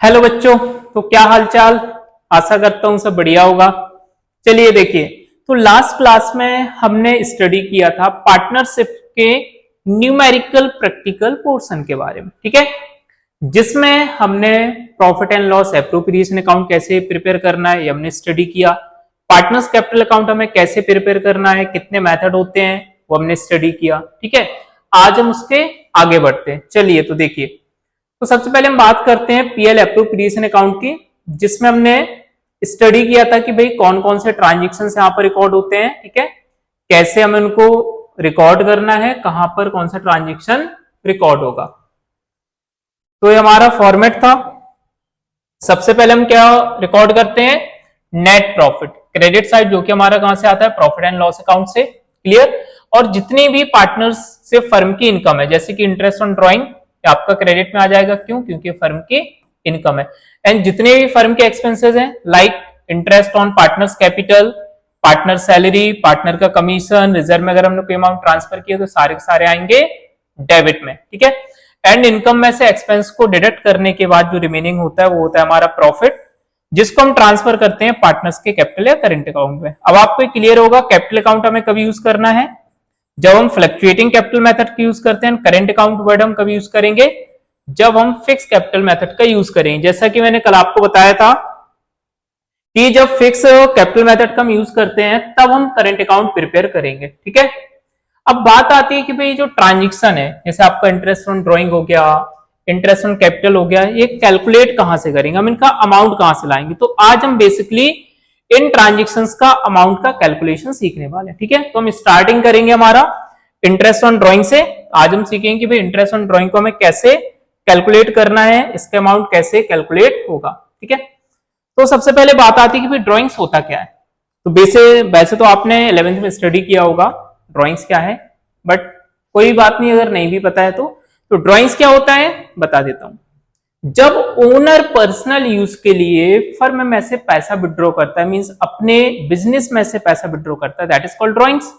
Hello बच्चों, तो क्या हालचाल। आशा करता हूं सब बढ़िया होगा। चलिए देखिए, तो लास्ट क्लास में हमने स्टडी किया था पार्टनरशिप के न्यूमेरिकल प्रैक्टिकल पोर्शन के बारे में, ठीक है, जिसमें हमने profit and loss appropriation account कैसे प्रिपेयर करना है ये हमने स्टडी किया। पार्टनर्स कैपिटल अकाउंट हमें कैसे प्रिपेयर करना है, कितने मेथड होते हैं वो हमने स्टडी किया, ठीक है। आज हम उसके आगे बढ़ते हैं। चलिए तो देखिए, तो सबसे पहले हम बात करते हैं पीएल एप्रोप्रिएशन अकाउंट की, जिसमें हमने स्टडी किया था कि भाई कौन कौन से ट्रांजेक्शन यहाँ पर रिकॉर्ड होते हैं, ठीक है, कैसे हमें उनको रिकॉर्ड करना है, कहां पर कौन सा ट्रांजेक्शन रिकॉर्ड होगा। तो ये हमारा फॉर्मेट था। सबसे पहले हम क्या रिकॉर्ड करते हैं, नेट प्रॉफिट, क्रेडिट साइड जो कि हमारा कहां से आता है, प्रॉफिट एंड लॉस अकाउंट से, क्लियर। और जितनी भी पार्टनर्स से फर्म की इनकम है, जैसे कि इंटरेस्ट ऑन ड्रॉइंग आपका क्रेडिट में आ जाएगा, क्यों, क्योंकि फर्म की इनकम है। एंड जितने भी फर्म के एक्सपेंसेस हैं, like interest on partners capital, partner salary, partner का कमीशन, रिजर्व में अगर हमने कोई अमाउंट ट्रांसफर किया तो सारे के सारे आएंगे डेबिट में, ठीक है। एंड इनकम में से एक्सपेंस को डिडक्ट करने के बाद जो रिमेनिंग होता है वो होता है हमारा प्रॉफिट, जिसको हम ट्रांसफर करते हैं पार्टनर्स के कैपिटल या करंट अकाउंट में। अब आपको क्लियर होगा कैपिटल अकाउंट हमें कभी यूज करना है, जब हम फ्लक्चुएटिंग कैपिटल मेथड का यूज करते हैं। करंट अकाउंट वर्ड हम कभी यूज करेंगे, जब हम फिक्स कैपिटल मेथड का यूज करेंगे। जैसा कि मैंने कल आपको बताया था कि जब फिक्स कैपिटल मेथड का हम यूज करते हैं तब हम करंट अकाउंट प्रिपेयर करेंगे, ठीक है। अब बात आती है कि भाई जो ट्रांजेक्शन है, जैसे आपका इंटरेस्ट ऑन ड्रॉइंग हो गया, इंटरेस्ट ऑन कैपिटल हो गया, ये कैलकुलेट कहां से करेंगे, हम इनका अमाउंट कहां से लाएंगे। तो आज हम बेसिकली इन ट्रांजेक्शन्स का अमाउंट का कैलकुलेशन सीखने वाले हैं, ठीक है। तो हम स्टार्टिंग करेंगे हमारा इंटरेस्ट ऑन ड्रॉइंग से। आज हम सीखेंगे कि भाई इंटरेस्ट ऑन ड्रॉइंग को हमें कैसे कैलकुलेट करना है, इसके अमाउंट कैसे कैलकुलेट होगा, ठीक है। तो सबसे पहले बात आती है कि भाई ड्रॉइंग्स होता क्या है। तो वैसे तो आपने 11th में स्टडी किया होगा ड्रॉइंग्स क्या है, बट कोई बात नहीं अगर नहीं भी पता है तो ड्रॉइंग्स क्या होता है बता देता हूं। जब ओनर पर्सनल यूज के लिए फर्म में से पैसा विड्रॉ करता है, मींस अपने बिजनेस में से पैसा विड्रॉ करता है, दैट इज कॉल्ड ड्रॉइंग्स,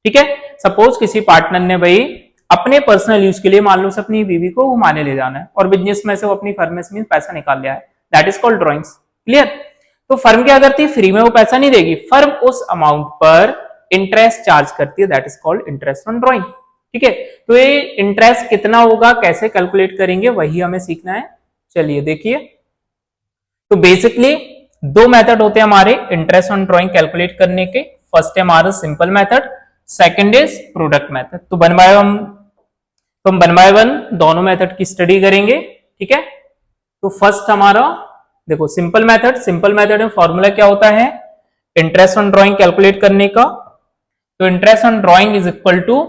ठीक है। सपोज किसी पार्टनर ने भाई अपने पर्सनल यूज के लिए मान लो से अपनी बीवी को घुमाने ले जाना है और बिजनेस में से वो अपनी फर्म में से पैसा निकाल लिया है, that is called drawings, clear. तो फर्म क्या करती है, फ्री में वो पैसा नहीं देगी, फर्म उस अमाउंट पर इंटरेस्ट चार्ज करती है, that is called interest on drawing, ठीक है। तो ये इंटरेस्ट कितना होगा, कैसे कैलकुलेट करेंगे, वही हमें सीखना है। चलिए देखिए, तो बेसिकली दो मेथड होते हैं हमारे इंटरेस्ट ऑन ड्रॉइंग कैलकुलेट करने के। फर्स्ट है हमारा simple method, second is product method. तो हम वन बाय वन दोनों मेथड की स्टडी करेंगे, ठीक है। तो फर्स्ट हमारा देखो सिंपल मेथड में फॉर्मूला क्या होता है इंटरेस्ट ऑन ड्रॉइंग कैलकुलेट करने का। तो interest on drawing is equal to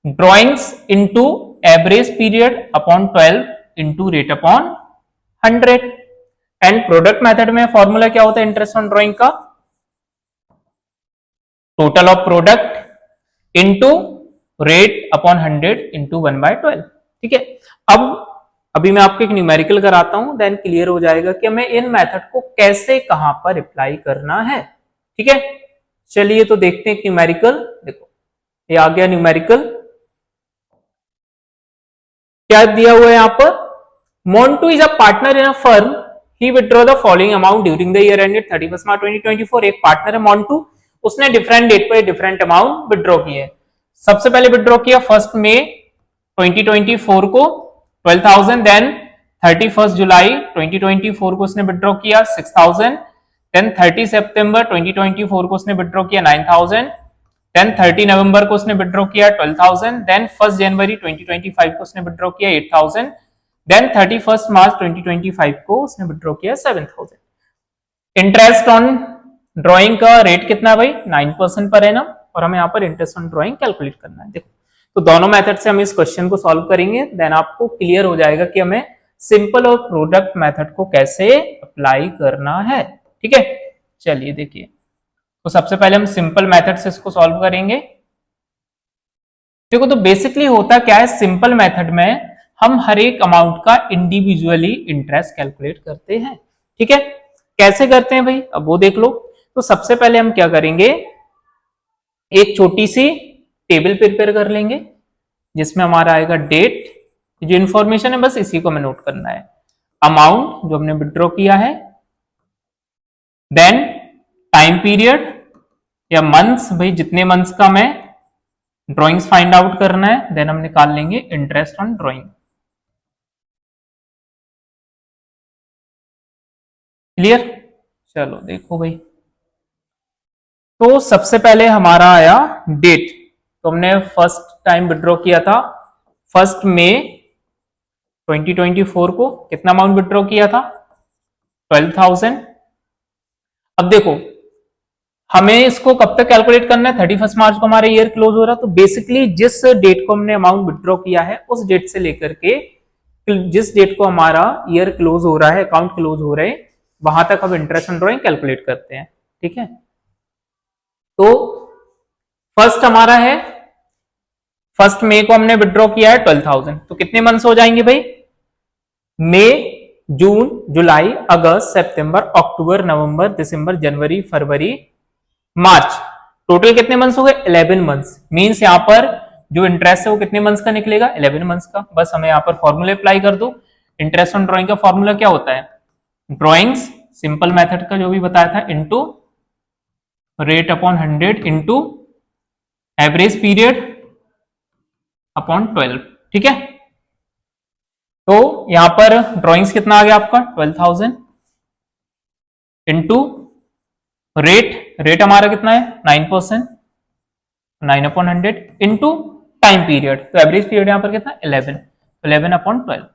drawings into average period upon 12 into rate upon 100। And product method में फॉर्मूला क्या होता है इंटरेस्ट ऑन ड्रॉइंग का, total of product into rate upon 100 into 1/12, ठीक है। अब अभी मैं आपको एक न्यूमेरिकल कराता हूं, देन क्लियर हो जाएगा कि हमें इन मेथड को कैसे कहां पर अप्लाई करना है, ठीक है। चलिए तो देखते हैं न्यूमेरिकल। देखो ये आ गया न्यूमेरिकल, क्या दिया हुआ है यहां पर, Montu is a partner in a firm. He withdraw the following amount during the year ended 31st March 2024. एक पार्टनर है Montu, उसने डिफरेंट डेट पर डिफरेंट अमाउंट विड्रॉ किए। सबसे पहले विड्रॉ किया 1 मई 2024 को 12,000, देन 31 जुलाई 2024 को उसने विड्रॉ किया 6,000, देन 30 सितंबर 2024 को उसने विड्रॉ किया 9,000, देन 30 नवंबर को उसने विड्रॉ किया 12,000, देन 1 जनवरी 2025 को उसने विड्रॉ किया 8,000, देन 31 मार्च 2025 को उसने विड्रॉ किया 7,000। इंटरेस्ट ऑन ड्रॉइंग का रेट कितना है भाई 9% पर एनम, और हमें यहाँ पर इंटरेस्ट ऑन ड्रॉइंग कैलकुलेट करना है। देखो तो दोनों मेथड से हम इस क्वेश्चन को सॉल्व करेंगे, देन आपको क्लियर हो जाएगा कि हमें सिंपल और प्रोडक्ट मेथड को कैसे अप्लाई करना है, ठीक है। चलिए देखिए, तो सबसे पहले हम सिंपल मेथड से इसको सॉल्व करेंगे। देखो तो बेसिकली होता क्या है, सिंपल मेथड में हम हर एक अमाउंट का इंडिविजुअली इंटरेस्ट कैलकुलेट करते हैं, ठीक है। कैसे करते हैं भाई, अब वो देख लो। तो सबसे पहले हम क्या करेंगे, एक छोटी सी टेबल प्रिपेयर कर लेंगे जिसमें हमारा आएगा डेट, जो इंफॉर्मेशन है बस इसी को हमें नोट करना है। अमाउंट जो हमने विड्रॉ किया है, देन टाइम पीरियड या मंथ्स, भाई जितने मंथ्स का मैं ड्रॉइंग्स फाइंड आउट करना है, देन हम निकाल लेंगे इंटरेस्ट ऑन ड्रॉइंग। क्लियर? चलो देखो भाई, तो सबसे पहले हमारा आया डेट, तो हमने फर्स्ट टाइम विड्रॉ किया था 1 मई 2024 को, कितना अमाउंट विड्रॉ किया था 12,000। अब देखो हमें इसको कब तक कैलकुलेट करना है, 31 मार्च को हमारा ईयर क्लोज हो रहा है, तो बेसिकली जिस डेट को हमने अमाउंट विड्रॉ किया है उस डेट से लेकर के जिस डेट को हमारा ईयर क्लोज हो रहा है, अकाउंट क्लोज हो रहे, वहां तक हम इंटरेस्ट ऑन ड्रॉइंग कैलकुलेट करते हैं। ठीक है, तो फर्स्ट हमारा है 1 मई को हमने विड्रॉ किया है 12,000, तो कितने मंथ्स हो जाएंगे भाई, मई, जून, जुलाई, अगस्त, सितंबर, अक्टूबर, नवंबर, दिसंबर, जनवरी, फरवरी, मार्च, टोटल कितने मंथ्स हो गए 11 मंथ्स। मींस यहां पर जो इंटरेस्ट है वो कितने मंथ्स का निकलेगा 11 मंथ्स का। बस हमें यहां पर फॉर्मूला अप्लाई कर दो। इंटरेस्ट ऑन ड्राइंग का फॉर्मूला क्या होता है, ड्राइंग्स सिंपल मेथड का जो भी बताया था, into rate upon 100 into average period upon 12। ठीक है, तो यहां पर ड्राइंग्स कितना आ गया आपका 12,000 इंटू रेट हमारा कितना है 9%, 9 अपॉन 100 इंटू टाइम पीरियड, तो एवरेज पीरियड यहां पर कितना 11, 11 अपॉन 12।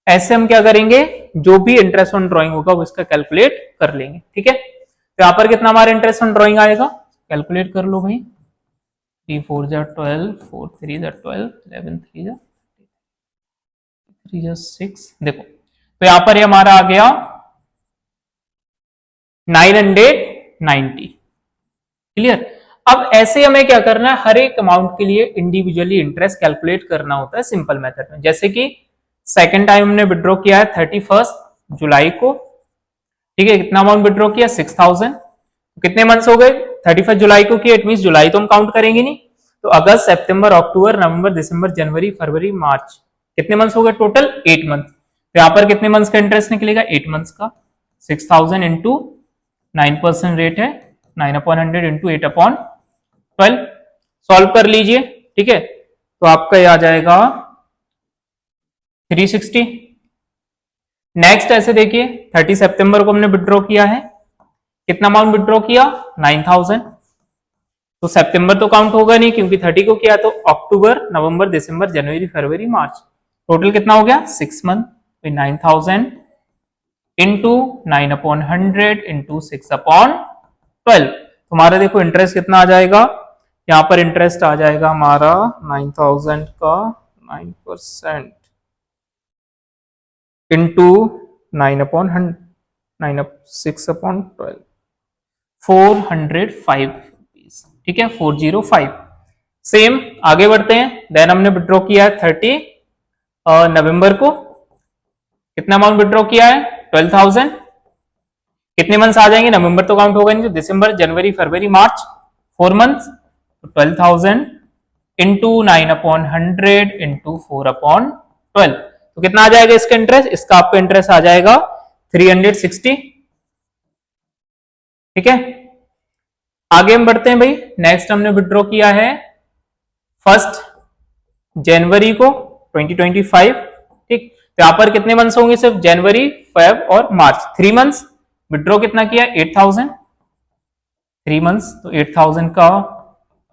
ऐसे हम क्या करेंगे, जो भी इंटरेस्ट ऑन ड्राइंग होगा वो इसका कैलकुलेट कर लेंगे। ठीक है, तो यहां पर कितना हमारा इंटरेस्ट ऑन ड्राइंग आएगा, कैलकुलेट कर लो भाई, 3 4 12, 4 3 12, 11 3 3 6, देखो तो यहां पर हमारा आ गया 990। क्लियर? अब ऐसे हमें क्या करना है, हर एक अमाउंट के लिए इंडिविजुअली इंटरेस्ट कैलकुलेट करना होता है सिंपल मेथड में। जैसे कि सेकंड टाइम हमने विड्रॉ किया है 31 जुलाई को, ठीक है, कितना अमाउंट विड्रॉ किया 6,000, कितने मंथ्स हो गए 31 जुलाई को किया, इट मीन जुलाई तो हम काउंट करेंगे नहीं, तो अगस्त, सितंबर, अक्टूबर, नवंबर, दिसंबर, जनवरी, फरवरी, मार्च, कितने मंथ्स हो गए टोटल 8 मंथ। तो यहां पर कितने मंथ्स का इंटरेस्ट निकलेगा 8 मंथ्स का, 6,000 इंटू 9% रेट है, 9 अपॉन 100 इंटू 8 अपॉन 12। सॉल्व कर लीजिए। ठीक है, तो आपका ये आ जाएगा 360। नेक्स्ट ऐसे देखिए 30 सितंबर को हमने विड्रॉ किया है, कितना अमाउंट विड्रॉ किया 9,000, तो सितंबर तो काउंट होगा नहीं क्योंकि 30 को किया, तो अक्टूबर, नवंबर, दिसंबर, जनवरी, फरवरी, मार्च, टोटल कितना हो गया 6 month, 9,000 into 9 upon 100 into 6 upon 12। तुम्हारा देखो इंटरेस्ट कितना आ जाएगा, यहां पर इंटरेस्ट आ जाएगा हमारा 9,000 का 9% इंटू 9 अपॉन 6 अपॉन 12, 405 रुपीज। ठीक है, 405। सेम आगे बढ़ते हैं, देन हमने विड्रॉ किया है 30 नवंबर को, कितना अमाउंट विड्रॉ किया है 12,000, कितने मंथ्स आ जाएंगे, नवंबर तो काउंट होगा नहीं, तो दिसंबर, जनवरी, फरवरी, मार्च, 4 months, 12,000 into 9 upon 100 into 4 upon 12, तो कितना आ जाएगा इसका इंटरेस्ट, इसका आपका इंटरेस्ट आ जाएगा 360। ठीक है, आगे हम बढ़ते हैं भाई, नेक्स्ट हमने विड्रॉ किया है 1 जनवरी को 2025। ठीक, तो यहां पर कितने मंथ्स होंगे, सिर्फ जनवरी, फेब और मार्च, 3 मंथ्स। विड्रॉ कितना किया 8,000, 3 मंथ्स, तो 8,000 का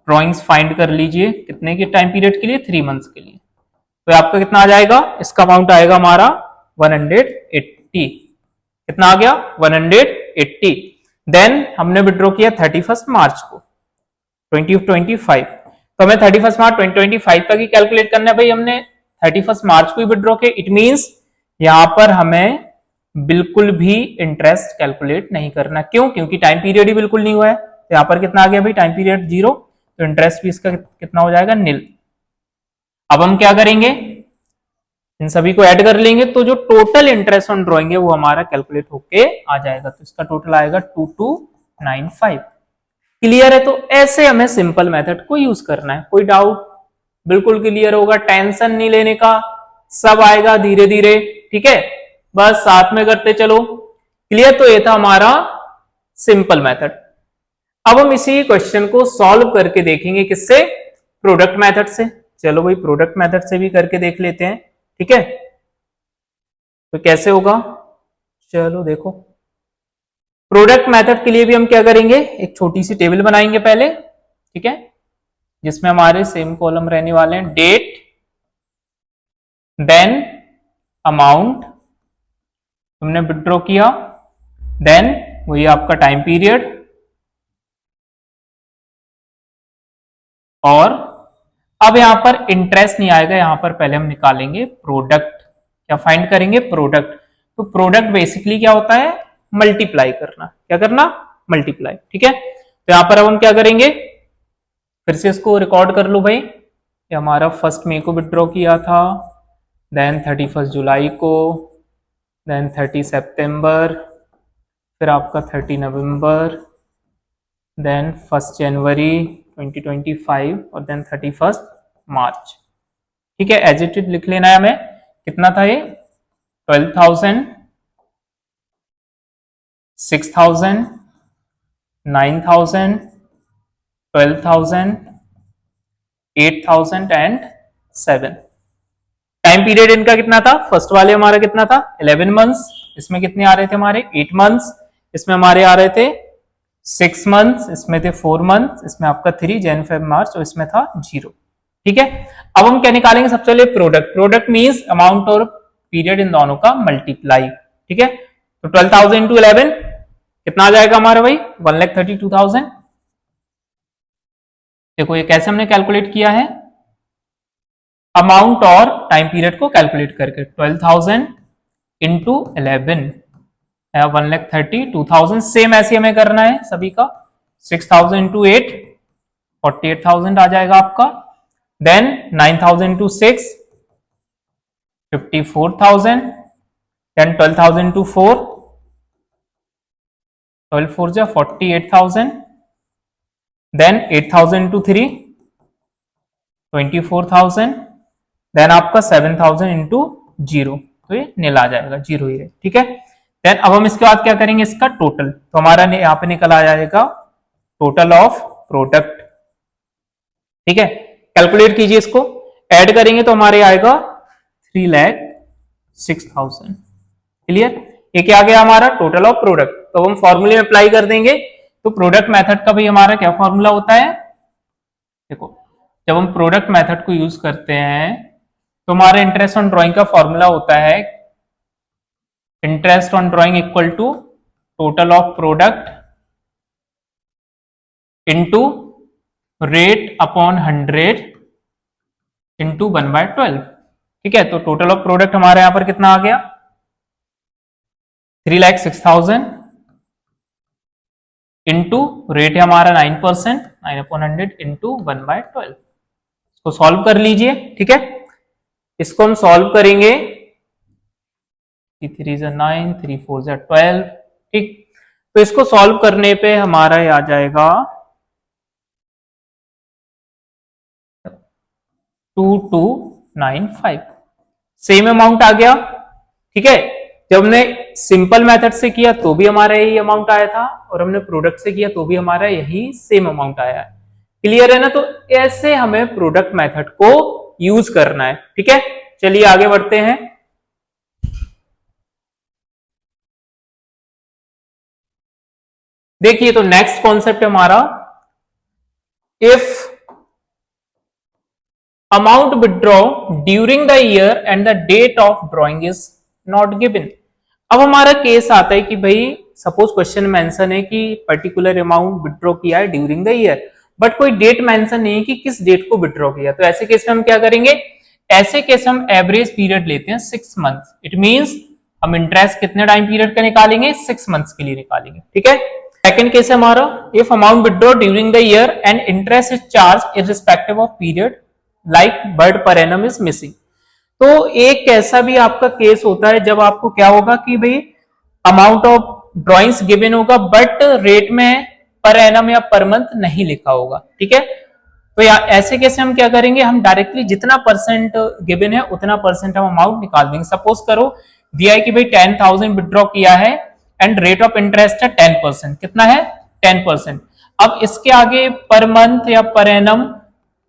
ड्रॉइंग्स फाइंड कर लीजिए, कितने के टाइम पीरियड के लिए 3 मंथ्स के लिए, तो आपका कितना आ जाएगा, इसका अमाउंट आएगा हमारा 180। कितना आ गया 180। देन हमने विड्रॉ किया 31 मार्च को 2025, तो हमें 31 मार्च 2025 तक ही कैलकुलेट करना है भाई, हमने 31 मार्च को ही विड्रॉ किया, इट मींस यहां पर हमें बिल्कुल भी इंटरेस्ट कैलकुलेट नहीं करना। क्यों? क्योंकि टाइम पीरियड ही बिल्कुल नहीं हुआ है, तो यहां पर कितना आ गया भाई टाइम पीरियड 0, तो इंटरेस्ट भी इसका कितना हो जाएगा नील। अब हम क्या करेंगे, इन सभी को ऐड कर लेंगे, तो जो टोटल इंटरेस्ट ऑन ड्रॉइंग है वो हमारा कैलकुलेट होके आ जाएगा, तो इसका टोटल आएगा 2295। क्लियर है? तो ऐसे हमें सिंपल मेथड को यूज करना है। कोई डाउट? बिल्कुल क्लियर होगा, टेंशन नहीं लेने का, सब आएगा धीरे धीरे। ठीक है, बस साथ में करते चलो। क्लियर? तो ये था हमारा सिंपल मेथड। अब हम इसी क्वेश्चन को सॉल्व करके देखेंगे किससे? प्रोडक्ट मेथड से। चलो भाई प्रोडक्ट मेथड से भी करके देख लेते हैं, ठीक है? तो कैसे होगा, चलो देखो। प्रोडक्ट मेथड के लिए भी हम क्या करेंगे, एक छोटी सी टेबल बनाएंगे पहले, ठीक है, जिसमें हमारे सेम कॉलम रहने वाले हैं, डेट, देन अमाउंट हमने विड्रॉ किया, देन वही आपका टाइम पीरियड, और अब यहां पर इंटरेस्ट नहीं आएगा, यहां पर पहले हम निकालेंगे प्रोडक्ट। क्या फाइंड करेंगे? प्रोडक्ट। तो प्रोडक्ट बेसिकली क्या होता है? मल्टीप्लाई करना। क्या करना? मल्टीप्लाई, ठीक है। तो यहां पर अब हम क्या करेंगे, फिर से इसको रिकॉर्ड कर लो भाई। ये हमारा 1 मई को विड्रॉ किया था, देन 31 जुलाई को, देन 30 सितंबर, फिर आपका 30 नवंबर, देन 1 जनवरी 2025 और देन 31 मार्च। ठीक है, एज इट इज लिख लेना है हमें। कितना था ये? 12,000, 6,000, 9,000, 12,000, 8,000 एंड 7। टाइम पीरियड इनका कितना था? फर्स्ट वाले हमारा कितना था? 11 मंथ्स। इसमें कितने आ रहे थे हमारे? 8 मंथ्स। इसमें हमारे आ रहे थे 6 मंथ्स, इसमें थे 4 मंथ्स, इसमें आपका 3 जन फेब मार्च और इसमें था 0। ठीक है, अब हम क्या निकालेंगे? सबसे पहले प्रोडक्ट। प्रोडक्ट मींस अमाउंट और पीरियड इन दोनों का मल्टीप्लाई। ठीक है, तो 12,000 इंटू 11 कितना आ जाएगा हमारा भाई? 1,32,000। देखो ये कैसे हमने कैलकुलेट किया है, अमाउंट और टाइम पीरियड को कैलकुलेट करके। 12,000 इंटू 11 1,32,000। सेम ऐसे हमें करना है सभी का। 6,000 इंटू 8 48,000 आ जाएगा आपका। Then 9,000 into 6 54,000। देन 12,000 इंटू 4 12 4 जा 48,000। Then 8,000 into 3 24,000। देन आपका 7,000 इंटू 0, तो ये नील आ जाएगा, 0 ही है। ठीक है, देन अब हम इसके बाद क्या करेंगे? इसका टोटल। तो हमारा यहाँ पे निकल आ जाएगा टोटल ऑफ प्रोडक्ट। ठीक है, कैलकुलेट कीजिए इसको, ऐड करेंगे तो हमारे आएगा 3,06,000। क्लियर? ये क्या आ गया हमारा? Total of product. तो हम फॉर्मूले में अप्लाई कर देंगे। तो प्रोडक्ट मेथड का भी हमारा क्या फॉर्मूला होता है? देखो, जब हम प्रोडक्ट मेथड को यूज करते हैं तो हमारा इंटरेस्ट ऑन ड्राइंग का फॉर्मूला होता है interest on drawing equal to total of product into rate upon 100 into 1/12। ठीक है, तो टोटल ऑफ प्रोडक्ट हमारे यहां पर कितना आ गया? 3,06,000 इंटू रेट है हमारा 9%, 9/100 इंटू 1/12। इसको सॉल्व कर लीजिए। ठीक है, इसको हम सॉल्व करेंगे। 3 3 9, 3 4 12। ठीक, तो इसको सॉल्व करने पे हमारा आ जाएगा 2295। सेम अमाउंट आ गया। ठीक है, जब हमने सिंपल मेथड से किया तो भी हमारा यही अमाउंट आया था, और हमने प्रोडक्ट से किया तो भी हमारा यही सेम अमाउंट आया है। क्लियर है ना? तो ऐसे हमें प्रोडक्ट मेथड को यूज करना है। ठीक है, चलिए आगे बढ़ते हैं। देखिए, तो नेक्स्ट कॉन्सेप्ट हमारा, if amount withdraw during the year and the date of drawing is not given. अब हमारा केस आता है कि भाई सपोज क्वेश्चन मेंशन है कि पर्टिकुलर अमाउंट विड्रॉ किया है ड्यूरिंग द ईयर, बट कोई डेट मेंशन नहीं है कि किस डेट को विड्रॉ किया। तो ऐसे केस में हम क्या करेंगे? ऐसे केस हम एवरेज पीरियड लेते हैं 6 मंथ्स। इट मींस हम इंटरेस्ट कितने टाइम पीरियड का निकालेंगे? 6 मंथ्स के लिए निकालेंगे। ठीक है, सेकंड केस है हमारा, if amount withdraw during the year and interest is charge irrespective of period like bird per annum is missing. तो एक कैसा भी आपका केस होता है जब आपको क्या होगा कि भाई अमाउंट ऑफ ड्रॉइंग्स गिवन होगा बट रेट में पर एनम या पर मंथ नहीं लिखा होगा। ठीक है, तो ऐसे केस में हम क्या करेंगे? हम डायरेक्टली जितना परसेंट गिवन है उतना परसेंट हम अमाउंट निकाल देंगे। सपोज करो दिया है कि भाई 10,000 विड्रॉ किया है एंड रेट ऑफ इंटरेस्ट है 10%। कितना है? 10%। अब इसके आगे पर मंथ या पर एनम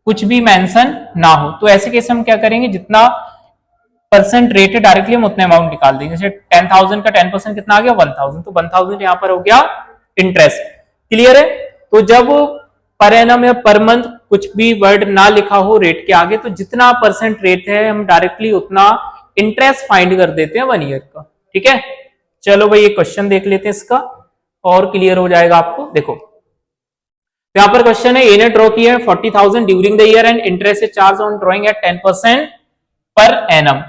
कुछ भी मेंशन ना हो, तो ऐसे केस हम क्या करेंगे, जितना परसेंट रेट है डायरेक्टली हम उतने अमाउंट निकाल देंगे। जैसे 10,000 का 10% कितना आ गया? 1,000। तो 1,000 यहां पर हो गया इंटरेस्ट। क्लियर है? तो जब पर एनम या पर मंथ कुछ भी वर्ड ना लिखा हो रेट के आगे, तो जितना परसेंट रेट है हम डायरेक्टली उतना इंटरेस्ट फाइंड कर देते हैं 1 ईयर का। ठीक है, चलो भाई ये क्वेश्चन देख लेते हैं इसका और क्लियर हो जाएगा आपको। देखो यहां पर क्वेश्चन है, ए ने ड्रॉ किया है 40,000 during the year and interest is charge on drawing at 10% per annum.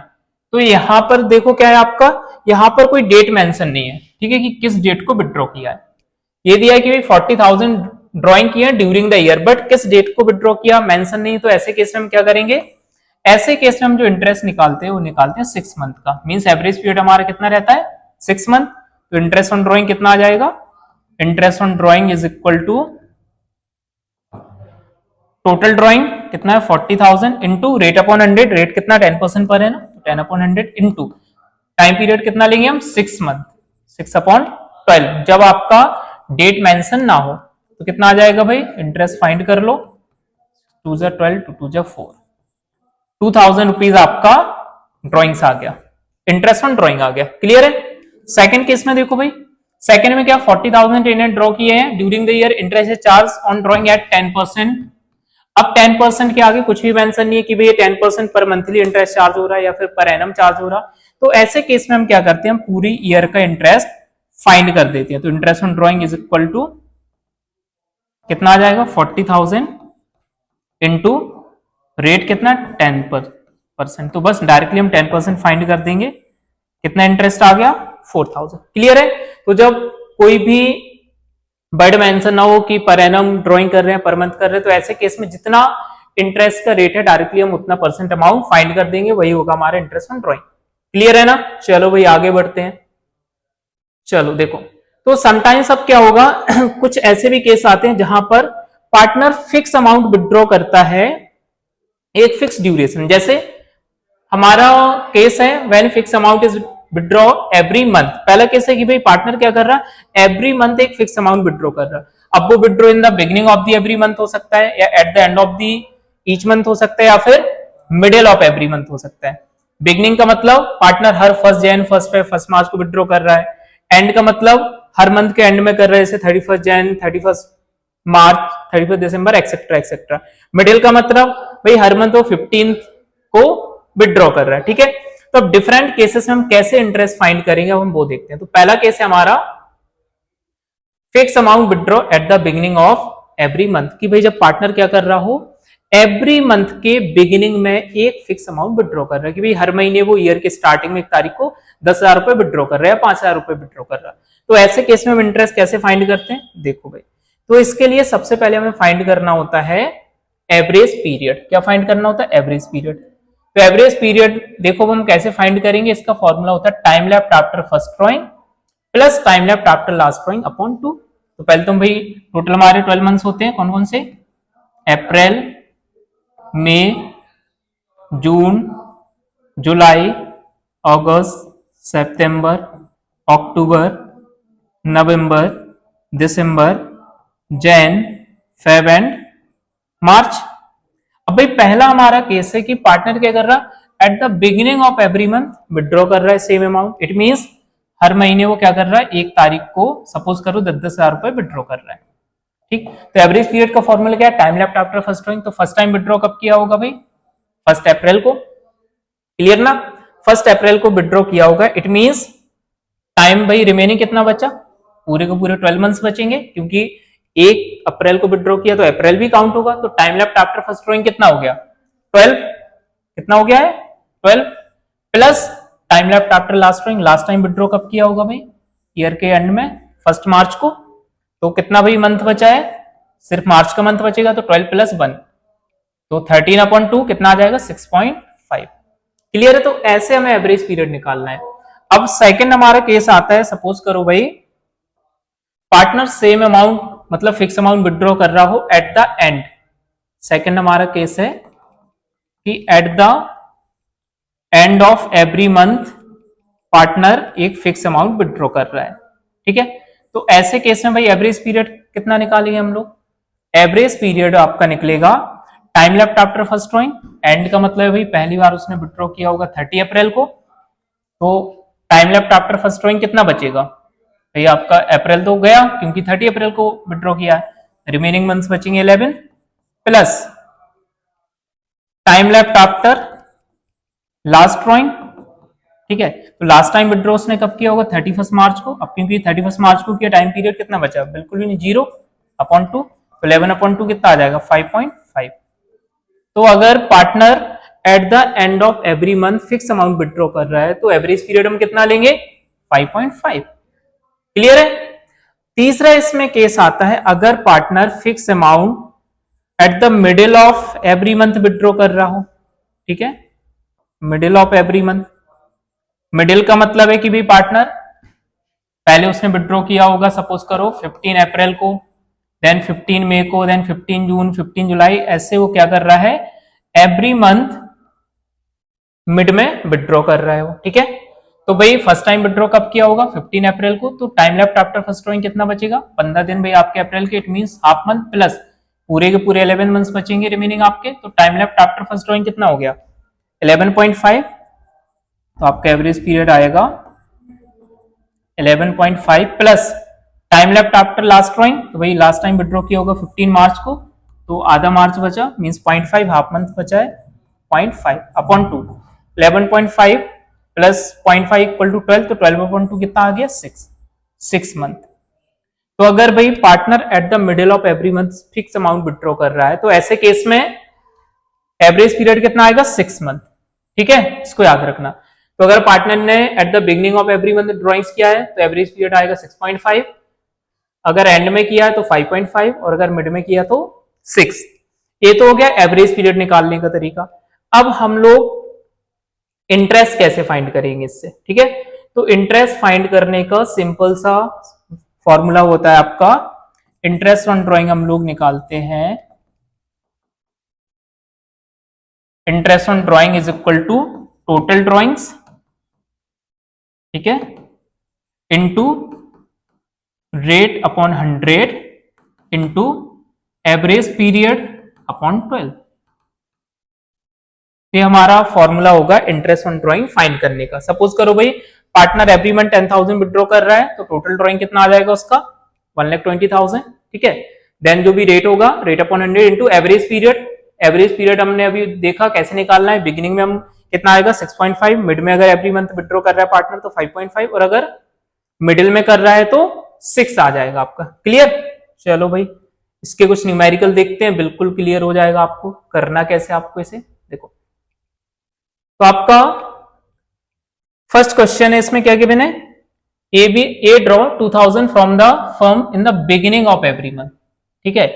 तो यहां पर देखो क्या है आपका, यहां पर कोई डेट मेंशन नहीं है, ठीक है, कि किस डेट को विड्रॉ किया है। ये दिया है कि भाई 40,000 ड्रॉइंग किया ड्यूरिंग द ईयर, बट किस डेट को विड्रॉ किया मेंशन नहीं। तो ऐसे केस में हम क्या करेंगे, ऐसे केस में हम जो इंटरेस्ट निकालते हैं वो निकालते हैं 6 मंथ का। मींस एवरेज पीरियड हमारा कितना रहता है? 6 मंथ। तो इंटरेस्ट ऑन ड्रॉइंग कितना आ जाएगा? Interest on drawing is equal to total drawing कितना है 40,000 इंटू रेट अपॉन 100, रेट कितना 10% पर है ना, 10 अपॉन 100 इंटू टाइम पीरियड कितना लेंगे हम 6 मंथ, 6 अपॉन 12। जब आपका डेट मेंशन ना हो तो कितना आ जाएगा भाई, इंटरेस्ट फाइंड कर लो, 2 जा 12 2 जा 4, 2,000 रुपीज आपका ड्रॉइंग्स आ गया, इंटरेस्ट ऑन ड्रॉइंग आ गया। क्लियर है? सेकंड केस में देखो भाई, सेकंड में क्या 40,000 इन्हें ड्रॉ किए हैं during the year, interest charge on drawing at 10%। अब 10% के आगे कुछ भी मेंशन नहीं है कि भाई ये 10% पर मंथली इंटरेस्ट चार्ज हो रहा है या फिर पर एनम चार्ज हो रहा। तो ऐसे केस में हम क्या करते हैं, हम पूरी ईयर का इंटरेस्ट फाइंड कर देते हैं। तो interest on drawing is equal to कितना आ जाएगा 40,000 इंटू रेट कितना 10%। तो बस डायरेक्टली हम 10% फाइंड कर देंगे, कितना इंटरेस्ट आ गया 4,000। क्लियर है? तो जब कोई भी वर्ड मेंशन ना हो कि पर एनम ड्राइंग कर रहे हैं, पर मंथ कर रहे हैं, तो ऐसे केस में जितना इंटरेस्ट का रेट है डायरेक्टली हम उतना परसेंट अमाउंट फाइंड कर देंगे, वही होगा हमारा इंटरेस्ट ऑन ड्राइंग। क्लियर है ना? चलो भाई आगे बढ़ते हैं। चलो देखो, तो समटाइम्स अब क्या होगा कुछ ऐसे भी केस आते हैं जहां पर पार्टनर फिक्स अमाउंट विड्रॉ करता है एक फिक्स ड्यूरेशन। जैसे हमारा केस है when fix amount is withdraw every month. पहला केस है कि भाई पार्टनर क्या कर रहा है, एवरी मंथ एक फिक्स अमाउंट विड्रॉ कर रहा है। अब वो withdraw in the beginning of the every month हो सकता है, या eight the end of the each month हो सकता है, या फिर मिडिल ऑफ एवरी मंथ हो सकता है। बिगिनिंग का मतलब पार्टनर हर 1 जैन 1 मार्च को विड्रॉ कर रहा है, एंड का मतलब हर मंथ के एंड में कर रहा है, जैसे 31 जैन 31 मार्च 31 दिसंबर एक्सेट्रा एक्सेट्रा। मिडिल का मतलब भाई हर मंथ वो 15 को विड्रॉ कर रहा है। ठीक है, तो अब डिफरेंट केसेस में हम कैसे इंटरेस्ट फाइंड करेंगे, हम वो देखते हैं। तो पहला केस है हमारा fix amount withdraw at the beginning of every month, कि भाई जब पार्टनर क्या कर रहा हो, एवरी मंथ के बिगिनिंग में एक फिक्स अमाउंट विड्रॉ कर रहा है, कि भाई हर महीने वो ईयर के स्टार्टिंग में एक तारीख को 10,000 रुपए विड्रॉ कर रहा है या 5,000 रुपए विड्रॉ कर रहा है। तो ऐसे केस में हम इंटरेस्ट कैसे फाइंड करते हैं, देखो भाई। तो इसके लिए सबसे पहले हमें फाइंड करना होता है एवरेज पीरियड। क्या फाइंड करना होता है, एवरेज पीरियड। तो एवरेज पीरियड देखो हम कैसे फाइंड करेंगे, इसका फॉर्मूला होता है time left after first drawing plus time left after last drawing upon 2। तो पहले तो भाई टोटल हमारे 12 मंथ्स होते हैं, कौन कौन से, अप्रैल, May, June, July, August, September, October, November, December, Jain, Feb and मार्च। अब भाई पहला हमारा केस है कि पार्टनर क्या कर रहा है, at the beginning of every month withdraw कर रहा है सेम अमाउंट। इट मींस हर महीने वो क्या कर रहा है, 1 तारीख को सपोज करो 10,000 रुपए विड्रॉ कर रहा है। ठीक, तो एवरेज पीरियड का फॉर्मूला क्या है, time left after first drawing. तो फर्स्ट टाइम विड्रॉ कब किया होगा भाई, 1 अप्रैल को। क्लियर ना, 1 अप्रैल को विड्रॉ किया होगा। इट मींस टाइम भाई रिमेनिंग कितना बचा, पूरे को पूरे 12 मंथ्स बचेंगे, क्योंकि 1 अप्रैल को विड्रॉ किया तो अप्रैल भी काउंट होगा। तो time left after first drawing कितना हो गया 12, कितना हो गया है 12, plus time left after last drawing, last time withdraw कब किया होगा भाई, ईयर के एंड में 1 मार्च को। तो कितना भाई मंथ बचा है, सिर्फ मार्च का मंथ बचेगा, तो 12 + 1 तो 13/2 कितना आ जाएगा 6.5। क्लियर है? तो ऐसे हमें एवरेज पीरियड निकालना है। अब सेकंड हमारा केस आता है, सपोज करो भाई पार्टनर सेम अमाउंट मतलब फिक्स अमाउंट विड्रॉ कर रहा हो एट द एंड। सेकंड हमारा केस है कि eight the end of every month partner एक फिक्स अमाउंट विड्रॉ कर रहा है, ठीक है। तो ऐसे केस में भाई एवरेज पीरियड कितना निकालेंगे हम लोग, एवरेज पीरियड आपका निकलेगा time left after first drawing, and का मतलब है भाई पहली बार उसने विड्रॉ किया होगा 30 अप्रैल को, तो time left after first drawing कितना बचेगा भाई, आपका अप्रैल तो गया क्योंकि 30 अप्रैल को विड्रॉ किया है, रिमेनिंग मंथ्स बचेंगे 11 plus time left after last drawing, ठीक है। तो लास्ट टाइम विड्रॉ उसने कब किया होगा 31 मार्च को, अब क्योंकि 31 मार्च को किया टाइम पीरियड कितना बचा, बिल्कुल भी नहीं, 0 अपॉन 2, तो 11/2 कितना आ जाएगा 5.5। तो अगर partner eight the end of every month fix amount withdraw कर रहा है तो एवरेज पीरियड हम कितना लेंगे 5.5। क्लियर है। तीसरा इसमें केस आता है अगर partner fix amount at the middle of every month withdraw कर रहा हो, ठीक है, middle of every month, middle का मतलब है कि भाई पार्टनर पहले उसने विड्रॉ किया होगा सपोज करो 15 अप्रैल को, देन 15 मई को, देन 15 जून, 15 जुलाई, ऐसे वो क्या कर रहा है एवरी मंथ मिड में विड्रॉ कर रहा है वो, ठीक है। तो भाई फर्स्ट टाइम विड्रॉ कब किया होगा 15 अप्रैल को, तो time left after first drawing कितना बचेगा 15 दिन भाई आपके अप्रैल के, it means half month plus पूरे के पूरे 11 मंथ्स बचेंगे रिमेनिंग आपके, तो time left after first drawing कितना हो गया 11.5, तो आपका एवरेज पीरियड आएगा 11.5 plus time left after last drawing, तो भाई लास्ट टाइम विड्रॉ किया होगा 15 मार्च को, तो आधा मार्च बचा मींस 0.5, हाफ मंथ बचा है 0.5 अपॉन 2, 11.5 प्लस 0.5 इक्वल टू 12, तो 12/2 कितना आ गया 6 मंथ। तो अगर भाई partner at the middle of every month fix amount withdraw कर रहा है तो ऐसे केस में एवरेज पीरियड कितना आएगा 6 मंथ, ठीक है, इसको याद रखना। तो अगर पार्टनर ने at the beginning of every month drawings किया है तो एवरेज पीरियड आएगा 6.5, अगर एंड में किया है तो 5.5, और अगर मिड में किया तो 6। ये तो हो गया एवरेज पीरियड निकालने का तरीका। अब हम लोग इंटरेस्ट कैसे फाइंड करेंगे इससे, ठीक है। तो इंटरेस्ट फाइंड करने का सिंपल सा फॉर्मूला होता है आपका, इंटरेस्ट ऑन ड्रॉइंग हम लोग निकालते हैं, interest on drawing is equal to total drawings, ठीक है, into rate upon 100 into average period upon 12। ये हमारा फॉर्मूला होगा इंटरेस्ट ऑन ड्रॉइंग फाइंड करने का। सपोज करो भाई पार्टनर एवरी मंथ 10,000 विड्रॉ कर रहा है, तो टोटल ड्रॉइंग कितना आ जाएगा उसका 1,20,000, ठीक है। देन जो भी रेट होगा rate upon 100 into average period, average period हमने अभी देखा कैसे निकालना है, बिगिनिंग में हम कितना आएगा 6.5, मिड में अगर एवरी मंथ विड्रॉ कर रहा है पार्टनर तो 5.5, और अगर मिडिल में कर रहा है तो 6 आ जाएगा आपका। क्लियर। चलो भाई इसके कुछ न्यूमेरिकल देखते हैं, बिल्कुल क्लियर हो जाएगा आपको करना कैसे, आपको इसे देखो। तो आपका फर्स्ट क्वेश्चन है, इसमें क्या गिवन है, A draw 2000 from the firm in the beginning of every month, ठीक है।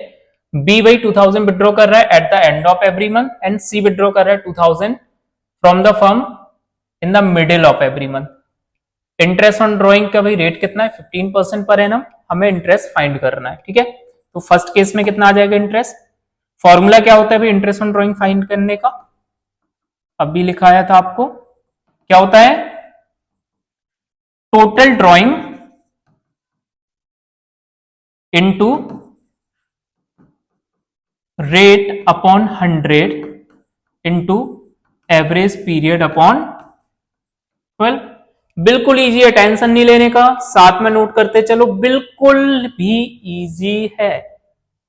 बी भाई 2000 विड्रॉ कर रहा है at the end of every month, and C withdraw कर रहा है 2000 from the firm in the middle of every month. Interest on drawing का भाई रेट कितना है 15% पर एनम, हमें इंटरेस्ट फाइंड करना है, ठीक है। तो फर्स्ट केस में कितना आ जाएगा इंटरेस्ट, फॉर्मूला क्या होता है भाई इंटरेस्ट ऑन ड्रॉइंग फाइंड करने का, अभी लिखाया था आपको, क्या होता है total drawing into rate upon 100 into average period upon 12। बिल्कुल इजी है, टेंशन नहीं लेने का, साथ में नोट करते चलो, बिल्कुल भी इजी है,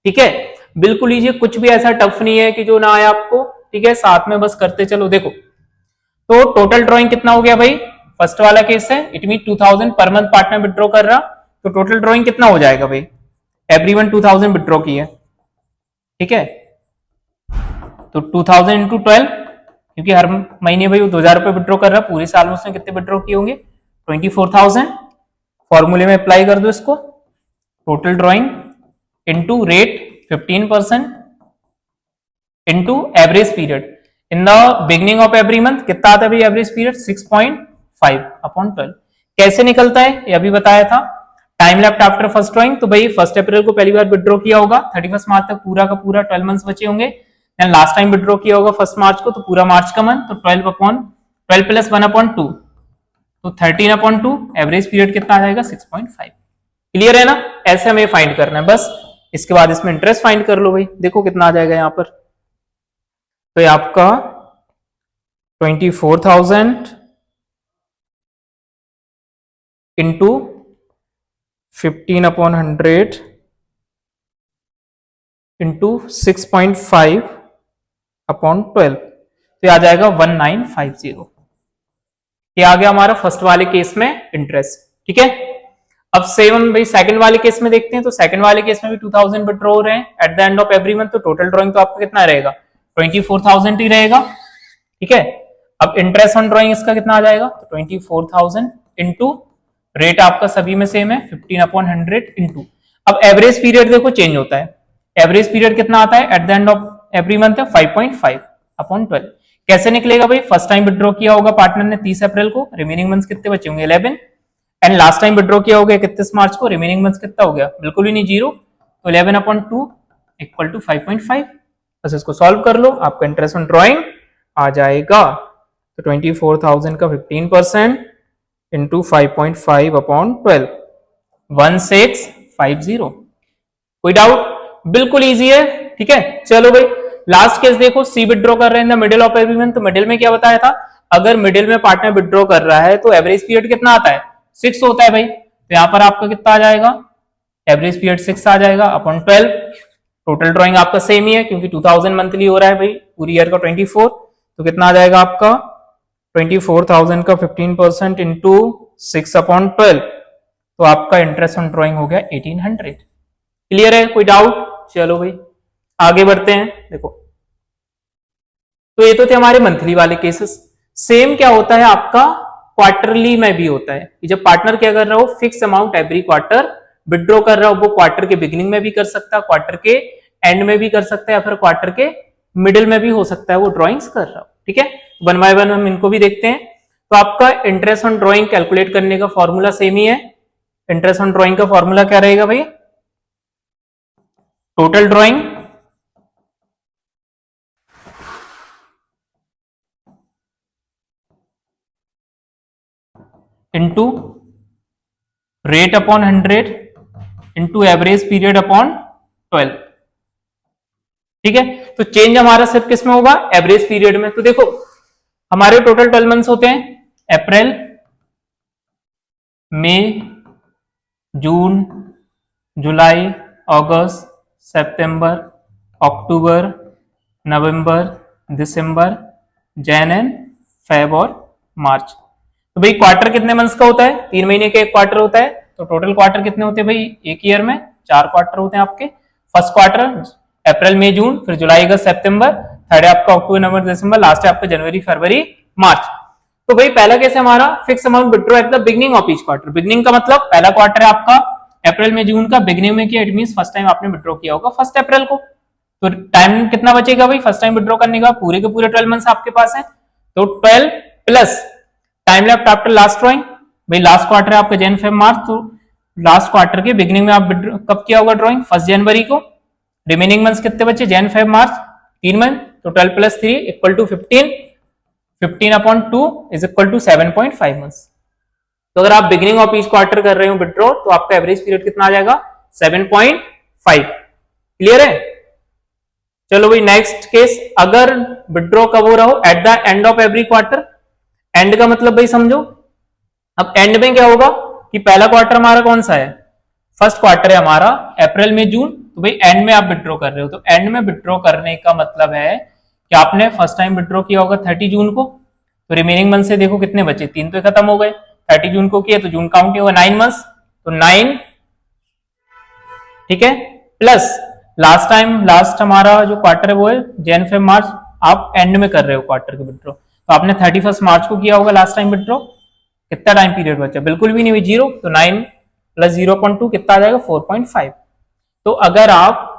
ठीक है, बिल्कुल इजी, कुछ भी ऐसा टफ नहीं है कि जो ना आए आपको, ठीक है, साथ में बस करते चलो। देखो तो टोटल ड्रॉइंग कितना हो गया भाई, फर्स्ट वाला केस है, it mean 2000 per month partner withdraw कर रहा, तो टोटल ड्रॉइंग कितना हो जाएगा भाई, एवरीवन 2000 विड्रॉ की है, ठीक है, तो 2000 इंटू 12, क्योंकि हर महीने भाई वो 2000 रुपए विड्रॉ कर रहा है, पूरे साल में उसने कितने विड्रॉ किए होंगे 24,000, फॉर्मूले में अप्लाई कर दो इसको, total drawing into rate 15% into average period in the beginning of every month, कितना आता है भाई एवरेज पीरियड 6.5 अपॉन 12। कैसे निकलता है ये अभी बताया था। Time left after first drawing, तो भाई 1 अप्रैल को पहली बार विड्रॉ किया होगा, 31 मार्च तक पूरा का पूरा 12 मंथ्स बचे होंगे, देन लास्ट टाइम विड्रॉ किया होगा 1 मार्च को, तो पूरा मार्च का मंथ, तो 12 प्लस 1/2, तो 13/2 एवरेज पीरियड कितना आ जाएगा 6.5। क्लियर है ना? ऐसे हमें फाइंड करना है बस। इसके बाद इसमें इंटरेस्ट फाइंड कर लो भाई, देखो कितना आ जाएगा यहाँ पर। तो ये आपका 24,000 इंटू 15/100 इंटू 6.5/12, तो आ जाएगा 1950। ये आ गया हमारा फर्स्ट वाले केस में इंटरेस्ट। ठीक है, अब सेवन भाई सेकंड वाले केस में देखते हैं। तो सेकंड वाले केस में भी 2000 विड्रॉ हो रहे हैं eight the end of every month. तो टोटल ड्रॉइंग तो आपका कितना रहेगा 24,000 ही रहेगा। ठीक है, अब इंटरेस्ट ऑन ड्रॉइंग इसका कितना आ जाएगा, तो 24,000 इंटू रेट आपका सभी में सेम है 15/100 इंटू, अब एवरेज पीरियड देखो चेंज होता है। एवरेज पीरियड कितना आता है at the end of every month है 5.5/12। कैसे निकलेगा भाई, फर्स्ट टाइम विड्रॉ किया होगा पार्टनर ने 30 अप्रैल को, रिमेनिंग मंथ्स कितने बचे होंगे 11, एंड लास्ट टाइम विड्रॉ किया होगा 31 मार्च को, रिमेनिंग मंथ्स कितना हो गया, बिल्कुल भी नहीं 0, तो 11/2 इक्वल टू 5.5। बस इसको सॉल्व कर लो, आपका इंटरेस्ट ऑन ड्रॉइंग आ जाएगा। तो 24,000 का 15% इंटू 5.5/12 1650। कोई डाउट? बिल्कुल इजी है। ठीक है, चलो भाई लास्ट केस देखो, सी विड्रॉ कर रहे हैं इन the middle of every month. तो मिडिल में क्या बताया था, अगर मिडिल में पार्टनर विड्रॉ कर रहा है तो एवरेज पीरियड कितना आता है 6 होता है भाई। तो यहां पर आपका कितना आ जाएगा, एवरेज पीरियड 6 आ जाएगा अपॉन 12। टोटल ड्रॉइंग आपका सेम ही है क्योंकि 2000 मंथली हो रहा है भाई, पूरी ईयर का 24, तो कितना आ जाएगा आपका 24,000 का 15% इंटू 6/12, तो आपका इंटरेस्ट ऑन ड्रॉइंग हो गया 1800। क्लियर है? कोई डाउट? चलो भाई आगे बढ़ते हैं। देखो तो ये तो थे हमारे मंथली वाले केसेस। सेम क्या होता है आपका क्वार्टरली में भी होता है कि जब पार्टनर क्या कर रहा हो, fix amount every quarter withdraw कर रहा हो, वो क्वार्टर के बिगिनिंग में भी कर सकता है, क्वार्टर के एंड में भी कर सकता है, या फिर क्वार्टर के मिडिल में भी हो सकता है वो ड्रॉइंग्स कर रहा हो। ठीक है, वन बाय वन हम इनको भी देखते हैं। तो आपका इंटरेस्ट ऑन ड्रॉइंग कैलकुलेट करने का फॉर्मूला सेम ही है। इंटरेस्ट ऑन ड्रॉइंग का फॉर्मूला क्या रहेगा भाई, total drawing into rate upon 100 into average period upon 12। ठीक है, तो चेंज हमारा सिर्फ किस में होगा, एवरेज पीरियड में। तो देखो हमारे टोटल 12 मंथ्स होते हैं, अप्रैल, May, June, July, August, September, October, November, December, Jain and Feb और मार्च। तो भाई क्वार्टर कितने मंथ्स का होता है, 3 महीने का एक क्वार्टर होता है। तो टोटल क्वार्टर कितने होते हैं भाई, एक ईयर में 4 क्वार्टर होते हैं आपके। फर्स्ट क्वार्टर अप्रैल, मई, जून, फिर जुलाई, अगस्त, सितंबर, थर्ड है आपका अक्टूबर, नवंबर, दिसंबर, लास्ट है आपका जनवरी, फरवरी, मार्च। तो भाई पहला कैसे हमारा fix amount withdraw at the beginning of each quarter. Beginning का मतलब पहला क्वार्टर है आपका अप्रैल में, जून का, बिगिनिंग में किया, इट मींस फर्स्ट टाइम आपने विड्रॉ किया होगा 1 अप्रैल को। तो टाइम कितना बचेगा भाई फर्स्ट टाइम विड्रॉ करने का, पूरे के पूरे 12 मंथ्स आपके पास है। तो 12 plus time left after last drawing, भाई लास्ट क्वार्टर है आपका जैन फेब मार्च, तो लास्ट क्वार्टर के बिगिनिंग में आप कब किया होगा ड्रॉइंग 1 जनवरी को। रिमेनिंग मंथ्स कितने बचे, जैन फेब मार्च 3 मंथ, तो 12 plus 3 equal to 15, 15/2 is equal to 7.5 months. तो अगर आप बिगिनिंग ऑफ ईच क्वार्टर कर रहे हो विड्रॉ, तो आपका एवरेज पीरियड कितना आ जाएगा 7.5। क्लियर है? चलो भाई नेक्स्ट केस, अगर विड्रॉ कब हो रहा हो, eight the end of every quarter. And का मतलब भाई समझो, अब एंड में क्या होगा कि पहला क्वार्टर हमारा कौन सा है, फर्स्ट क्वार्टर है हमारा अप्रैल में जून, तो भाई एंड में आप विड्रॉ कर रहे हो। तो एंड में विड्रॉ करने का मतलब है कि आपने फर्स्ट टाइम विड्रॉ किया होगा 30 जून को, तो रिमेनिंग मंथ से देखो कितने बचे, 3 तो खत्म हो गए। 30 जून को किया तो जून काउंट नहीं होगा, 9 मंथ्स, तो 9, ठीक है, प्लस लास्ट टाइम लास्ट हमारा जो क्वार्टर है वो है जैन फेब मार्च, आप एंड में कर रहे हो क्वार्टर के विड्रॉ, तो आपने 31 मार्च को किया होगा लास्ट टाइम विड्रॉ। कितना टाइम पीरियड बचा, बिल्कुल भी नहीं हुई 0, तो 9 प्लस 0.2 कितना आ जाएगा 4.5। तो अगर आप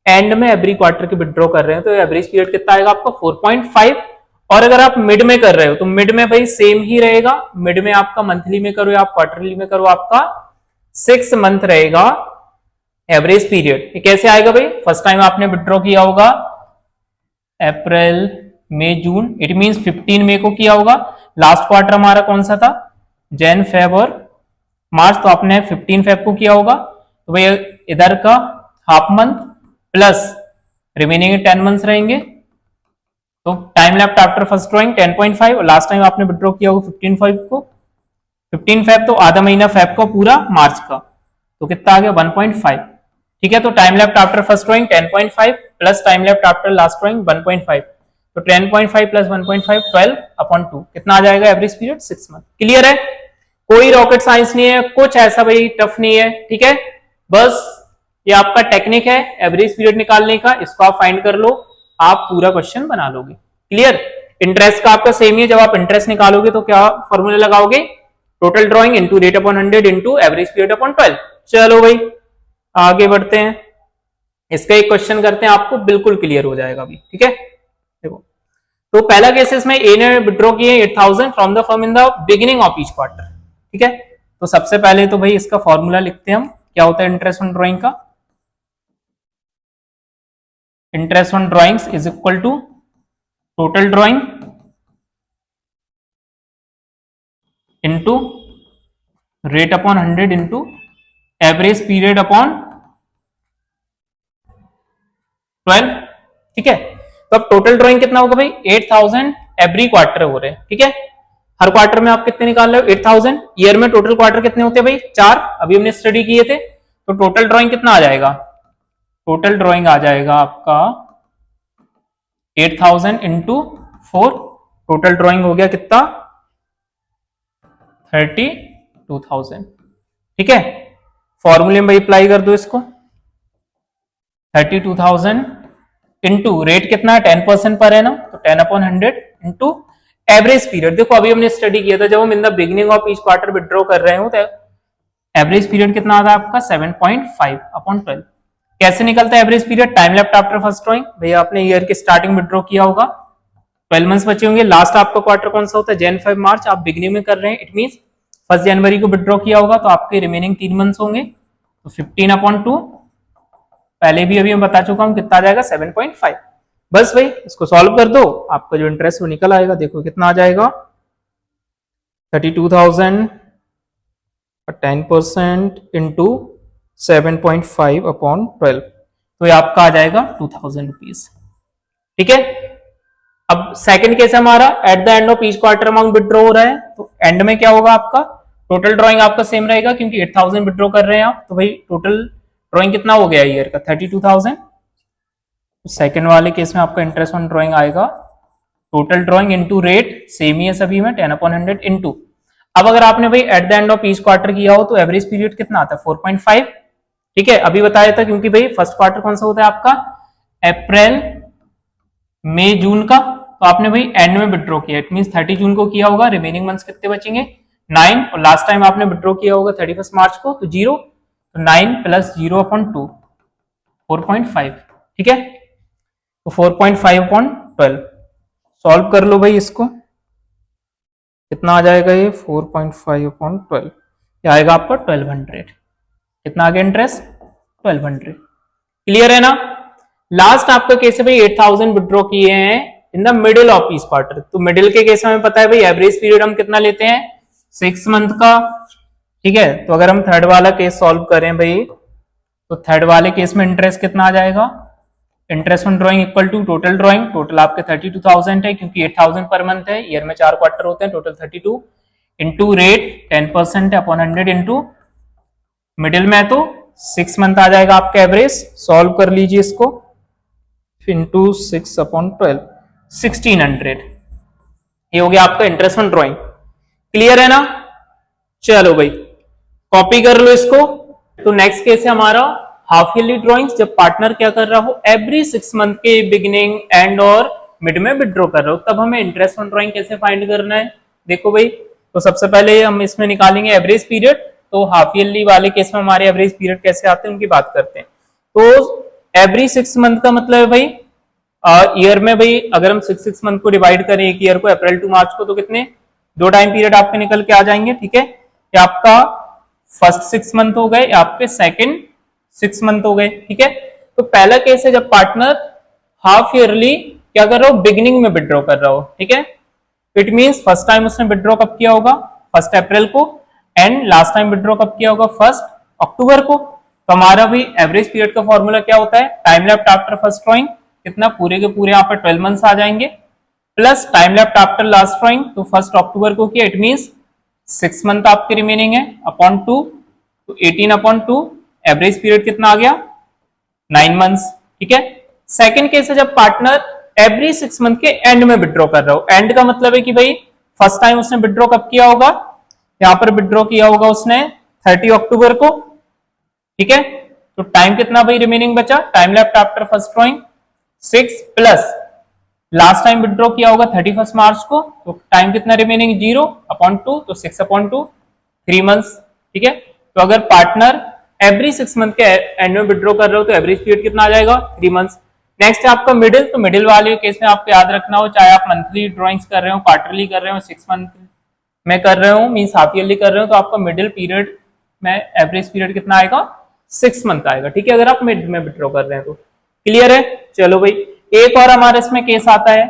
एंड में एवरी क्वार्टर के विड्रॉ कर रहे हैं तो एवरेज पीरियड कितना आएगा आपका 4.5। और अगर आप मिड में कर रहे हो तो मिड में भाई सेम ही रहेगा, मिड में आपका मंथली में करो या आप क्वार्टरली में करो, आपका 6 मंथ रहेगा एवरेज पीरियड। ये कैसे आएगा भाई, फर्स्ट टाइम आपने विड्रॉ किया होगा अप्रैल मई जून, इट मींस 15 मई को किया होगा। लास्ट क्वार्टर हमारा कौन सा था, जैन फेब और मार्च, तो आपने 15 फेब को किया होगा, तो भाई इधर का half month plus remaining 10 months रहेंगे। तो time left after first drawing 10.5, और लास्ट टाइम आपने विड्रॉ किया होगा 15 फेब को, 15 फेब तो आधा महीना फेब का पूरा मार्च का, तो कितना आ गया 1.5। ठीक है, तो time left after first drawing 10.5 plus time left after last drawing 1.5, तो 10.5 प्लस 1.5 12/2, कितना आ जाएगा एवरेज पीरियड 6 मंथ। क्लियर है, कोई रॉकेट साइंस नहीं है, कुछ ऐसा भाई टफ नहीं है। ठीक है, बस ये आपका टेक्निक है एवरेज पीरियड निकालने का, इसको आप फाइंड कर लो, आप पूरा क्वेश्चन बना लोगे। क्लियर, इंटरेस्ट का आपका सेम ही है, जब आप इंटरेस्ट निकालोगे तो क्या फॉर्मूला लगाओगे, total drawing into rate upon 100 into average period upon 12। चलो भाई आगे बढ़ते हैं, इसका एक क्वेश्चन करते हैं, आपको बिल्कुल क्लियर हो जाएगा अभी। ठीक है, देखो तो पहला केस इसमें ए ने विड्रॉ किए 8000 from the firm in the beginning of each quarter. ठीक है, तो सबसे पहले तो भाई इसका फॉर्मूला लिखते हैं हम, क्या होता है इंटरेस्ट ऑन ड्रॉइंग का, interest on drawings is equal to total drawing into rate upon 100 into average period upon 12। ठीक है, तो अब टोटल ड्रॉइंग कितना होगा भाई 8000 एवरी क्वार्टर हो रहे हैं। ठीक है, हर क्वार्टर में आप कितने निकाल रहे हो 8000, ईयर में टोटल क्वार्टर कितने होते हैं भाई 4, अभी हमने स्टडी किए थे, तो टोटल ड्रॉइंग कितना आ जाएगा, टोटल ड्रॉइंग आ जाएगा आपका 8000 इंटू 4, टोटल ड्रॉइंग हो गया कितना 32,000। ठीक है, फॉर्मूले में भाई अप्लाई कर दो इसको, 32,000 इंटू रेट कितना है 10% पर है ना, तो 10/100 इंटू एवरेज पीरियड। देखो अभी हमने स्टडी किया था, जब हम इन the beginning of each quarter withdraw कर रहे हो तो एवरेज पीरियड कितना आता है आपका 7.5/12। कैसे निकलता है average period, time left after first drawing, भैया आपने ईयर के स्टार्टिंग विड्रॉ किया होगा, 12 मंथ्स बचे होंगे, लास्ट आपका क्वार्टर कौन सा होता है जैन फेब मार्च, आप बिगिनिंग में कर रहे हैं, इट मींस 1 जनवरी को विड्रॉ किया होगा, तो आपके रिमेनिंग 3 मंथ्स होंगे, तो 15/2, पहले भी अभी मैं बता चुका हूं कितना आ जाएगा 7.5। बस भाई इसको सॉल्व कर दो, आपका जो इंटरेस्ट वो निकल आएगा। देखो कितना आ जाएगा 32,000 10% इंटू 7.5/12, तो ये आपका आ जाएगा 2000 रुपीज। ठीक है, अब सेकंड केस हमारा eight the end of each quarter amount withdraw हो रहा है, तो एंड में क्या होगा आपका टोटल ड्रॉइंग आपका सेम रहेगा, क्योंकि 8000 विड्रॉ कर रहे हैं आप, तो भाई टोटल ड्रॉइंग कितना हो गया ईयर का 32,000। सेकंड वाले केस में आपका इंटरेस्ट ऑन ड्रॉइंग आएगा total drawing into rate, same ही है सभी में 10/100 इंटू, अब अगर आपने भाई at the end of each quarter किया हो तो एवरेज पीरियड कितना आता है 4.5। ठीक है, अभी बताया था, क्योंकि भाई फर्स्ट क्वार्टर कौन सा होता है आपका अप्रैल मई जून का, तो आपने भाई एंड में विड्रॉ किया, इट मींस 30 जून को किया होगा, रिमेनिंग मंथ्स कितने बचेंगे 9, और लास्ट टाइम आपने विड्रॉ किया होगा 31 मार्च को, तो 0, तो 9 + 0/2 4.5। ठीक है, तो 4.5/12 सॉल्व कर लो भाई इसको, कितना आ जाएगा ये 4.5/12, ये आएगा आपका 1200। कितना आ गया इंटरेस्ट 1200। क्लियर है ना, लास्ट आपका केस है भाई 8000 विड्रॉ किए हैं इन the middle of each quarter, तो मिडिल के केस में हमें पता है भाई एवरेज पीरियड हम कितना लेते हैं 6 मंथ का। ठीक है, तो अगर हम थर्ड वाला केस सॉल्व करें भाई, तो थर्ड वाले केस में इंटरेस्ट कितना आ जाएगा, interest on drawing equal to total drawing, total आपके 32,000 है, क्योंकि 8000 पर मंथ है, ईयर में 4 क्वार्टर होते हैं, total 32 into rate 10% upon 100 into middle में तो 6 मंथ आ जाएगा आपका एवरेज, सॉल्व कर लीजिए इसको, इंटू 6/12 1600, ये हो गया आपका इंटरेस्ट ऑन ड्रॉइंग। क्लियर है ना, चलो भाई कॉपी कर लो इसको। तो नेक्स्ट केस है हमारा हाफ ईयरली ड्रॉइंग्स, जब पार्टनर क्या कर रहा हो एवरी 6 मंथ के बिगिनिंग एंड और मिड में विड्रॉ कर रहा हो, तब हमें इंटरेस्ट ऑन ड्रॉइंग कैसे फाइंड करना है। देखो भाई, तो सबसे पहले हम इसमें निकालेंगे एवरेज पीरियड, तो हाफ ईयरली वाले केस में हमारे एवरेज पीरियड कैसे आते हैं उनकी बात करते हैं। तो एवरी 6 मंथ का मतलब है भाई ईयर में भाई अगर हम 6 मंथ को डिवाइड करें एक ईयर को अप्रैल टू मार्च को, तो कितने 2 टाइम पीरियड आपके निकल के आ जाएंगे। ठीक है, ये आपका फर्स्ट 6 मंथ हो गए, आपके सेकंड 6 मंथ हो गए। ठीक है, तो पहला केस है जब पार्टनर हाफ ईयरली क्या कर रहा हो बिगिनिंग में विड्रॉ कर रहा हो। ठीक है, इट मींस फर्स्ट टाइम उसने विड्रॉ कब किया होगा 1 अप्रैल को, एंड लास्ट टाइम विड्रॉ कब किया होगा 1 अक्टूबर को। तो हमारा भी एवरेज पीरियड का फॉर्मूला क्या होता है, time left after first drawing कितना, पूरे के पूरे यहाँ पर 12 मंथ्स आ जाएंगे, plus time left after last drawing, तो 1 अक्टूबर को किया, इट मींस 6 मंथ आपके रिमेनिंग है अपॉन 2, तो 18/2, एवरेज पीरियड कितना आ गया 9 मंथ्स। ठीक है। सेकंड केस है जब पार्टनर एवरी 6 मंथ के एंड में विड्रॉ कर रहा हो। एंड का मतलब है कि भाई फर्स्ट टाइम उसने विड्रॉ कब किया होगा, यहां पर विड्रॉ किया होगा उसने 30 अक्टूबर को। ठीक है। तो टाइम कितना भाई रिमेनिंग बचा, time left after first drawing 6 plus last time withdraw किया होगा 31 मार्च को, तो टाइम कितना रिमेनिंग 0/2, तो 6/2 3 मंथ्स। ठीक है। तो अगर पार्टनर एवरी 6 मंथ के एंड में विड्रॉ कर रहे हो तो एवरेज पीरियड कितना आ जाएगा 3 मंथ्स। नेक्स्ट है आपका मिडिल, तो मिडिल वाले केस में आपको याद रखना हो, चाहे आप मंथली ड्रॉइंग्स कर रहे हो, क्वार्टरली कर रहे हो, 6 मंथ में कर रहे हो, मींस हाफ ईयरली कर रहे हो, तो आपका मिडिल पीरियड में एवरेज पीरियड कितना आएगा 6 मंथ आएगा। ठीक है, अगर आप मिड में विड्रॉ कर रहे हैं तो। क्लियर है। चलो भाई, एक और हमारे इसमें केस आता है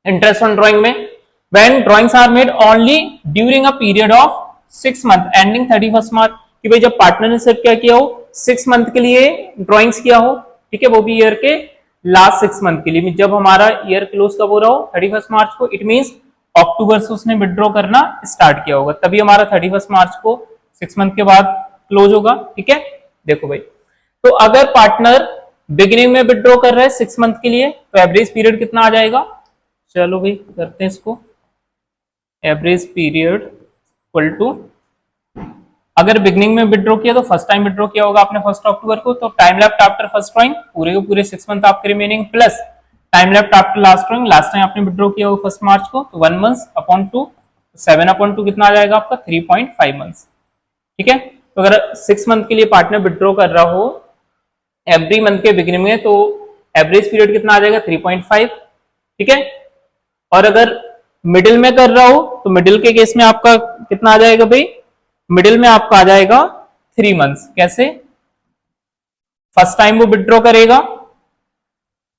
इंटरेस्ट ऑन ड्रॉइंग में, when drawings are made only during a period of 6 month ending 31 March, कि भाई जब पार्टनर ने सिर्फ क्या किया हो 6 मंथ के लिए ड्रॉइंग्स किया हो, ठीक है, वो भी ईयर के लास्ट 6 मंथ के लिए, जब हमारा ईयर क्लोज कब हो रहा हो 31 मार्च को, इट मींस अक्टूबर से उसने विड्रॉ करना स्टार्ट किया होगा, तभी हमारा 31 मार्च को 6 मंथ के बाद क्लोज होगा। ठीक है। देखो भाई, तो अगर पार्टनर बिगिनिंग में विड्रॉ कर रहा है 6 मंथ के लिए, तो एवरेज पीरियड कितना आ जाएगा, चलो भाई करते हैं इसको, एवरेज पीरियड इक्वल टू, अगर बिगनिंग में विड्रॉ किया तो फर्स्ट टाइम विड्रॉ किया होगा आपने 1 अक्टूबर को, तो time left after first drawing पूरे के पूरे 6 मंथ आपके remaining, plus time left after last drawing, last time आपने विड्रॉ किया होगा 1 मार्च को, तो 1 मंथ अपॉन 2, 7/2 कितना आ जाएगा आपका 3.5 मंथ्स। ठीक है। तो अगर 6 मंथ के लिए पार्टनर विड्रॉ कर रहा हो एवरी मंथ के बिगिनिंग में, तो एवरेज पीरियड कितना आ जाएगा 3.5। ठीक है। और अगर मिडिल में कर रहा हो तो मिडिल के केस में आपका कितना आ जाएगा भाई, मिडिल में आपका आ जाएगा 3 मंथ्स। कैसे, फर्स्ट टाइम वो विड्रॉ करेगा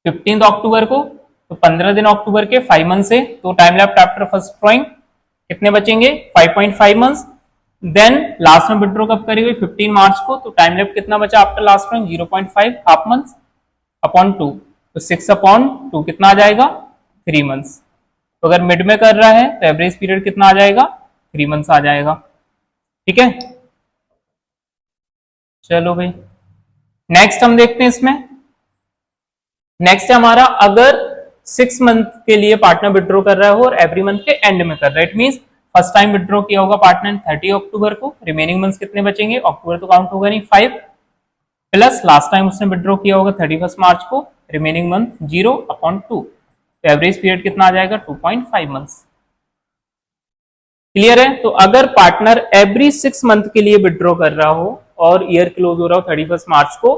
15 अक्टूबर को, तो 15 दिन अक्टूबर के 5 मंथ से, तो time left after first drawing कितने बचेंगे 5.5 मंथ्स। देन लास्ट में विड्रॉ कब करेंगे 15 मार्च को, तो टाइम लेफ्ट कितना बचा after last drawing 0.5 half months upon 2, तो 6/2 कितना आ जाएगा 3 मंथ्स। तो अगर मिड में कर रहा है तो एवरेज पीरियड कितना आ जाएगा 3 मंथ्स आ जाएगा। ठीक है। चलो भाई, नेक्स्ट हम देखते हैं इसमें, नेक्स्ट है हमारा, अगर 6 मंथ के लिए पार्टनर विड्रॉ कर रहा हो और एवरी मंथ के एंड में कर रहा है, it means first time withdraw किया होगा पार्टनर 30 अक्टूबर को, रिमेनिंग मंथ्स कितने बचेंगे, अक्टूबर तो काउंट होगा नहीं 5, प्लस लास्ट टाइम उसने विड्रॉ किया होगा 31 मार्च को, रिमेनिंग मंथ 0/2, तो एवरेज पीरियड कितना आ जाएगा 2.5 मंथ्स। क्लियर है। तो अगर पार्टनर एवरी 6 मंथ के लिए विड्रॉ कर रहा हो और ईयर क्लोज हो रहा हो 31 मार्च को,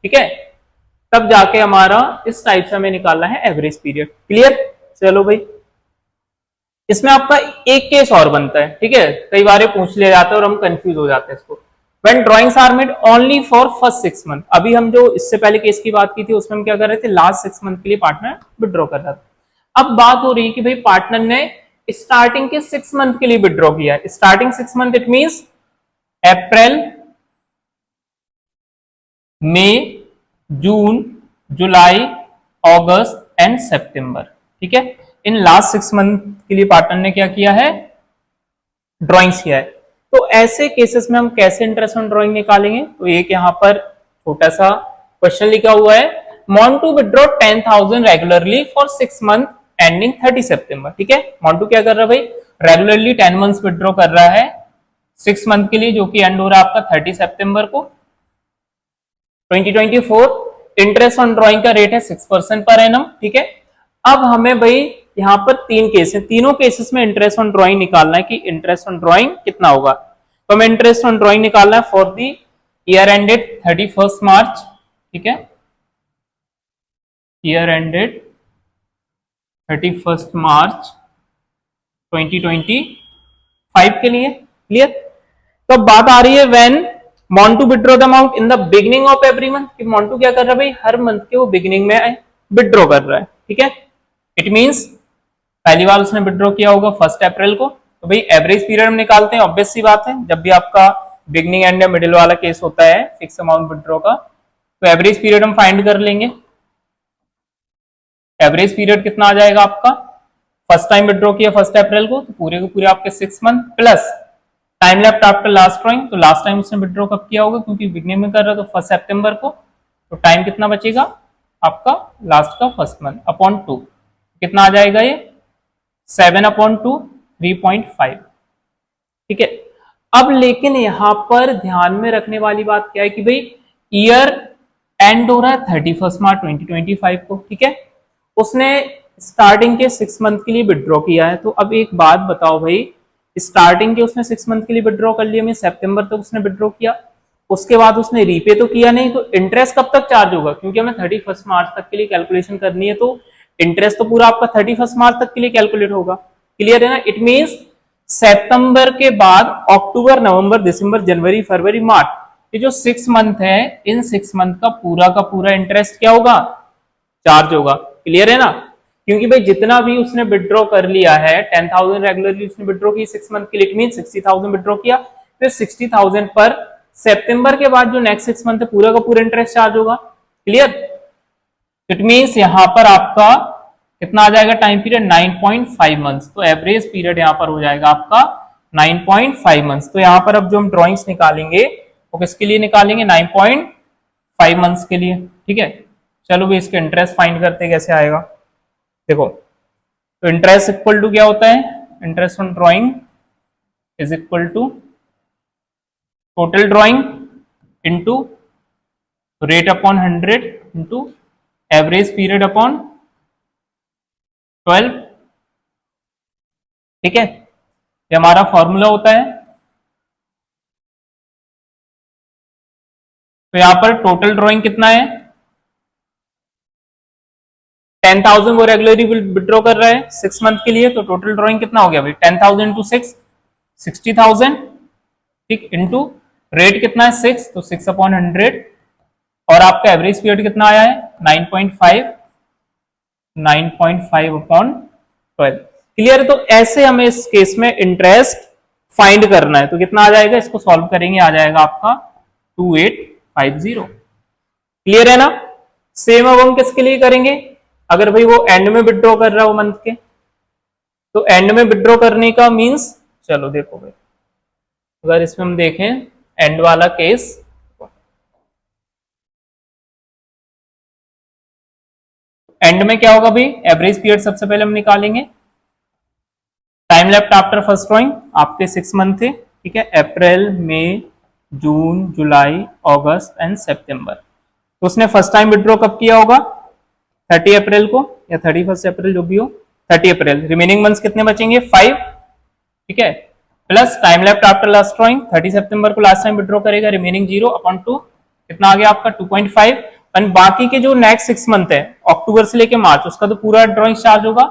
ठीक है, तब जाके हमारा इस टाइप से हमें निकालना है एवरेज पीरियड। क्लियर। चलो भाई, इसमें आपका एक केस और बनता है, ठीक है, कई बार पूछ लिया जाता है और हम कंफ्यूज हो जाते हैं इसको, when drawings are made only for first 6 month. अभी हम जो इससे पहले केस की बात की थी उसमें हम क्या कर रहे थे, लास्ट 6 मंथ के लिए पार्टनर विड्रॉ कर रहा था। अब बात हो रही है कि भाई पार्टनर ने स्टार्टिंग के 6 मंथ के लिए विड्रॉ किया है, starting 6 month it means April, May, June, July, August and September. ठीक है, इन लास्ट 6 मंथ के लिए पार्टनर ने क्या किया है, ड्राइंग्स किया है। तो ऐसे केसेस में हम कैसे इंटरेस्ट ऑन ड्राइंग निकालेंगे, तो एक यहां पर छोटा सा क्वेश्चन लिखा हुआ है, want to withdraw 10,000 regularly for 6 month ending 30 September. ठीक है, वांट टू क्या कर रहा है भाई, रेगुलरली 10 मंथ्स विड्रॉ कर रहा है 6 मंथ के लिए, जो कि एंड हो रहा है आपका 30 सितंबर को 2024। इंटरेस्ट ऑन ड्राइंग का रेट है 6% पर एनम। ठीक है, अब हमें भाई यहाँ पर 3 केस है, तीनों केसेस में इंटरेस्ट ऑन ड्राइंग निकालना है कि इंटरेस्ट ऑन ड्राइंग कितना होगा। तो हमें इंटरेस्ट ऑन ड्राइंग निकालना है फॉर द ईयर एंडेड 31 मार्च। ठीक है, ईयर एंडेड 31 मार्च 2025 के लिए। क्लियर। तो बात आ रही है when want to withdraw the amount in the beginning of every month, कि वांट टू क्या कर रहा है भाई, हर मंथ के वो बिगिनिंग में विड्रॉ कर रहा है। ठीक है, इट मींस पहली बार उसने विड्रॉ किया होगा 1 अप्रैल को, तो भाई एवरेज पीरियड हम निकालते हैं, ऑब्वियस सी बात है, जब भी आपका बिगनिंग एंड या मिडिल वाला केस होता है फिक्स अमाउंट विड्रॉ का, तो एवरेज पीरियड हम फाइंड कर लेंगे। एवरेज पीरियड कितना आ जाएगा आपका, फर्स्ट टाइम विड्रॉ किया 1 अप्रैल को, तो पूरे के पूरे आपके 6 month plus time left after last drawing, तो लास्ट टाइम उसने विड्रॉ कब किया होगा, क्योंकि बिगनिंग में कर रहा है तो 1 सितंबर को, तो टाइम कितना बचेगा आपका लास्ट का फर्स्ट मंथ अपॉन 2, कितना आ जाएगा ये 7/2 3.5। ठीक है, अब लेकिन यहां पर ध्यान में रखने वाली बात क्या है कि भाई ईयर एंड हो रहा है 31 मार्च 2025 को। ठीक है, उसने स्टार्टिंग के 6 मंथ के लिए विड्रॉ किया है, तो अब एक बात बताओ भाई, स्टार्टिंग के उसने 6 मंथ के लिए विड्रॉ कर लिया, सितंबर तक उसने विड्रॉ किया, उसके बाद उसने रीपे तो किया नहीं, तो इंटरेस्ट कब तक चार्ज होगा, क्योंकि हमें 31 मार्च तक के लिए कैलकुलेशन करनी है, तो इंटरेस्ट तो पूरा आपका 31 मार्च तक के लिए कैलकुलेट होगा। क्लियर है ना, इट मींस सितंबर के बाद अक्टूबर, नवंबर, दिसंबर, जनवरी, फरवरी, मार्च, ये जो 6 मंथ है, इन 6 मंथ का पूरा इंटरेस्ट क्या होगा, चार्ज होगा। क्लियर है ना, क्योंकि भाई जितना भी उसने विड्रॉ कर लिया है 10,000 रेगुलरली उसने विड्रॉ की 6 मंथ के लिए, इट मीन 60,000 विड्रॉ किया, फिर 60,000 पर सितंबर के बाद जो नेक्स्ट 6 मंथ है पूरा का पूरा इंटरेस्ट चार्ज होगा। क्लियर, इट मींस यहां पर आपका कितना आ जाएगा टाइम पीरियड 9.5 मंथ्स, तो एवरेज पीरियड यहां पर हो जाएगा आपका 9.5 मंथ्स। तो यहां पर अब जो हम ड्रॉइंग्स निकालेंगे वो किसके लिए निकालेंगे, 9.5 मंथ्स के लिए। ठीक है, चलो भी इसके इंटरेस्ट फाइंड करते कैसे आएगा। देखो, तो इंटरेस्ट इक्वल टू क्या होता है, interest on drawing is equal to total drawing into rate upon 100 into average period upon 12। ठीक है, ये हमारा फॉर्मूला होता है। तो यहां पर टोटल ड्रॉइंग कितना है, 10,000 वो रेगुलरली विड्रॉ कर रहा है 6 मंथ के लिए, तो टोटल ड्रॉइंग कितना हो गया भाई 10,000 इंटू 6 60,000। ठीक, इंटू रेट कितना है 6, तो 6/100, और आपका एवरेज पीरियड कितना आया है 9.5/12। क्लियर, तो ऐसे हमें इस केस में इंटरेस्ट फाइंड करना है, तो कितना आ जाएगा, इसको सॉल्व करेंगे आ जाएगा आपका 2850। क्लियर है ना, सेम अब हम किसके लिए करेंगे, अगर भाई वो एंड में विड्रॉ कर रहा हो मंथ के, तो एंड में विड्रॉ करने का मींस, चलो देखो भाई, अगर इसमें हम देखें एंड वाला केस, एंड में क्या होगा भाई, एवरेज पीरियड सबसे पहले हम निकालेंगे, time left after first drawing आपके 6 मंथ थे। ठीक है, अप्रैल, May, June, July, August and सितंबर, तो उसने फर्स्ट टाइम विड्रॉ कब किया होगा 30 अप्रैल को या 31 अप्रैल जो भी हो, 30 अप्रैल। रिमेनिंग मंथ्स कितने बचेंगे 5। ठीक है, plus time left after last drawing 30 सितंबर को लास्ट टाइम विड्रॉ करेगा, रिमेनिंग 0/2, कितना आ गया आपका 2.5। एंड बाकी के जो नेक्स्ट 6 मंथ है अक्टूबर से लेके मार्च, उसका तो पूरा ड्रॉइंग चार्ज होगा,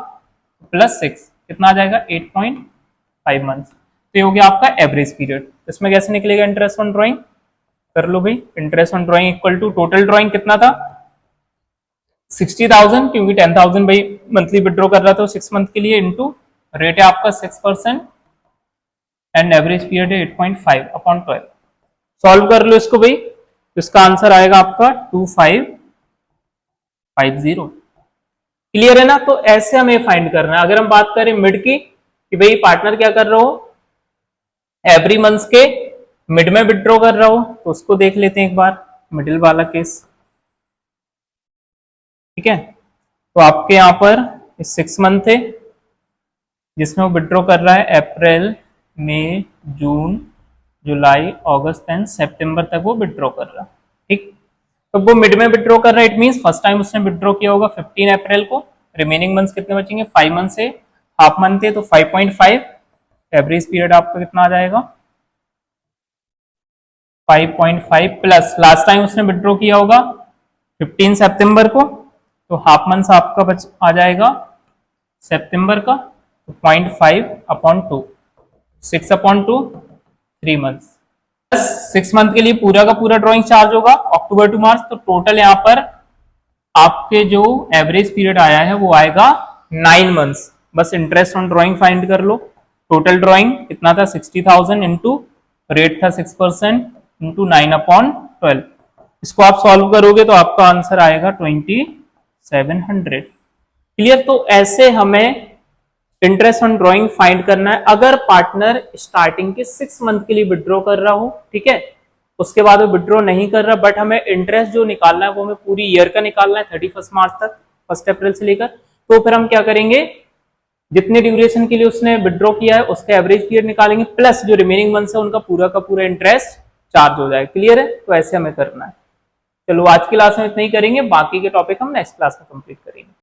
+6 कितना आ जाएगा 8.5 मंथ्स। तो ये हो गया आपका एवरेज पीरियड। इसमें कैसे निकलेगा इंटरेस्ट ऑन ड्रॉइंग, कर लो भाई, interest on drawing equal to total drawing कितना था 60,000, क्योंकि 10,000 भाई मंथली विड्रॉ कर रहा था 6 मंथ के लिए, इंटू रेट है आपका 6% एंड एवरेज पीरियड है 8.5/12। सॉल्व कर लो इसको भाई, तो इसका आंसर आएगा आपका 2550। क्लियर है ना, तो ऐसे हमें फाइंड करना है। अगर हम बात करें मिड की, कि भाई पार्टनर क्या कर रहा हो, एवरी मंथ के मिड में विड्रॉ कर रहा हो, तो उसको देख लेते हैं एक बार, मिडिल वाला केस। ठीक है, तो आपके यहां पर 6 मंथ थे जिसमें वो विड्रॉ कर रहा है अप्रैल, May, June, July, August and सितंबर तक वो विड्रॉ कर रहा है। ठीक, तो वो मिड में विड्रॉ कर रहा है, इट मींस फर्स्ट टाइम उसने विड्रॉ किया होगा 15 अप्रैल को, रिमेनिंग मंथ्स कितने बचेंगे 5 मंथ से हाफ मंथ है, तो 5.5। एवरेज पीरियड आपका कितना आ जाएगा 5.5, प्लस लास्ट टाइम उसने विड्रॉ किया होगा 15 सितंबर को, तो हाफ मंथ आपका बच आ जाएगा सितंबर का, तो 0.5/2, 6/2 3 मंथ्स, 6 मंथ के लिए पूरा का पूरा ड्रॉइंग चार्ज होगा अक्टूबर टू मार्च, तो टोटल यहां पर आपके जो एवरेज पीरियड आया है वो आएगा 9 मंथ्स। बस इंटरेस्ट ऑन ड्रॉइंग फाइंड कर लो, टोटल ड्राइंग कितना था 60,000 इंटू रेट था 6% इंटू 9/12। इसको आप सॉल्व करोगे तो आपका आंसर आएगा 2700। क्लियर। तो ऐसे हमें इंटरेस्ट ऑन ड्राइंग फाइंड करना है अगर पार्टनर स्टार्टिंग के 6 मंथ के लिए विड्रॉ कर रहा हो, ठीक है, उसके बाद वो विड्रॉ नहीं कर रहा, बट हमें इंटरेस्ट जो निकालना है वो हमें पूरी ईयर का निकालना है 31 मार्च तक, 1 अप्रैल से लेकर। तो फिर हम क्या करेंगे, जितने ड्यूरेशन के लिए उसने विड्रॉ किया है उसका एवरेज पीरियड निकालेंगे, प्लस जो रिमेनिंग मंथ्स है उनका पूरा का पूरा इंटरेस्ट चार्ज हो जाएगा। क्लियर है। तो ऐसे हमें करना है। चलो आज की क्लास में इतना ही करेंगे, बाकी के टॉपिक हम नेक्स्ट क्लास में कंप्लीट करेंगे।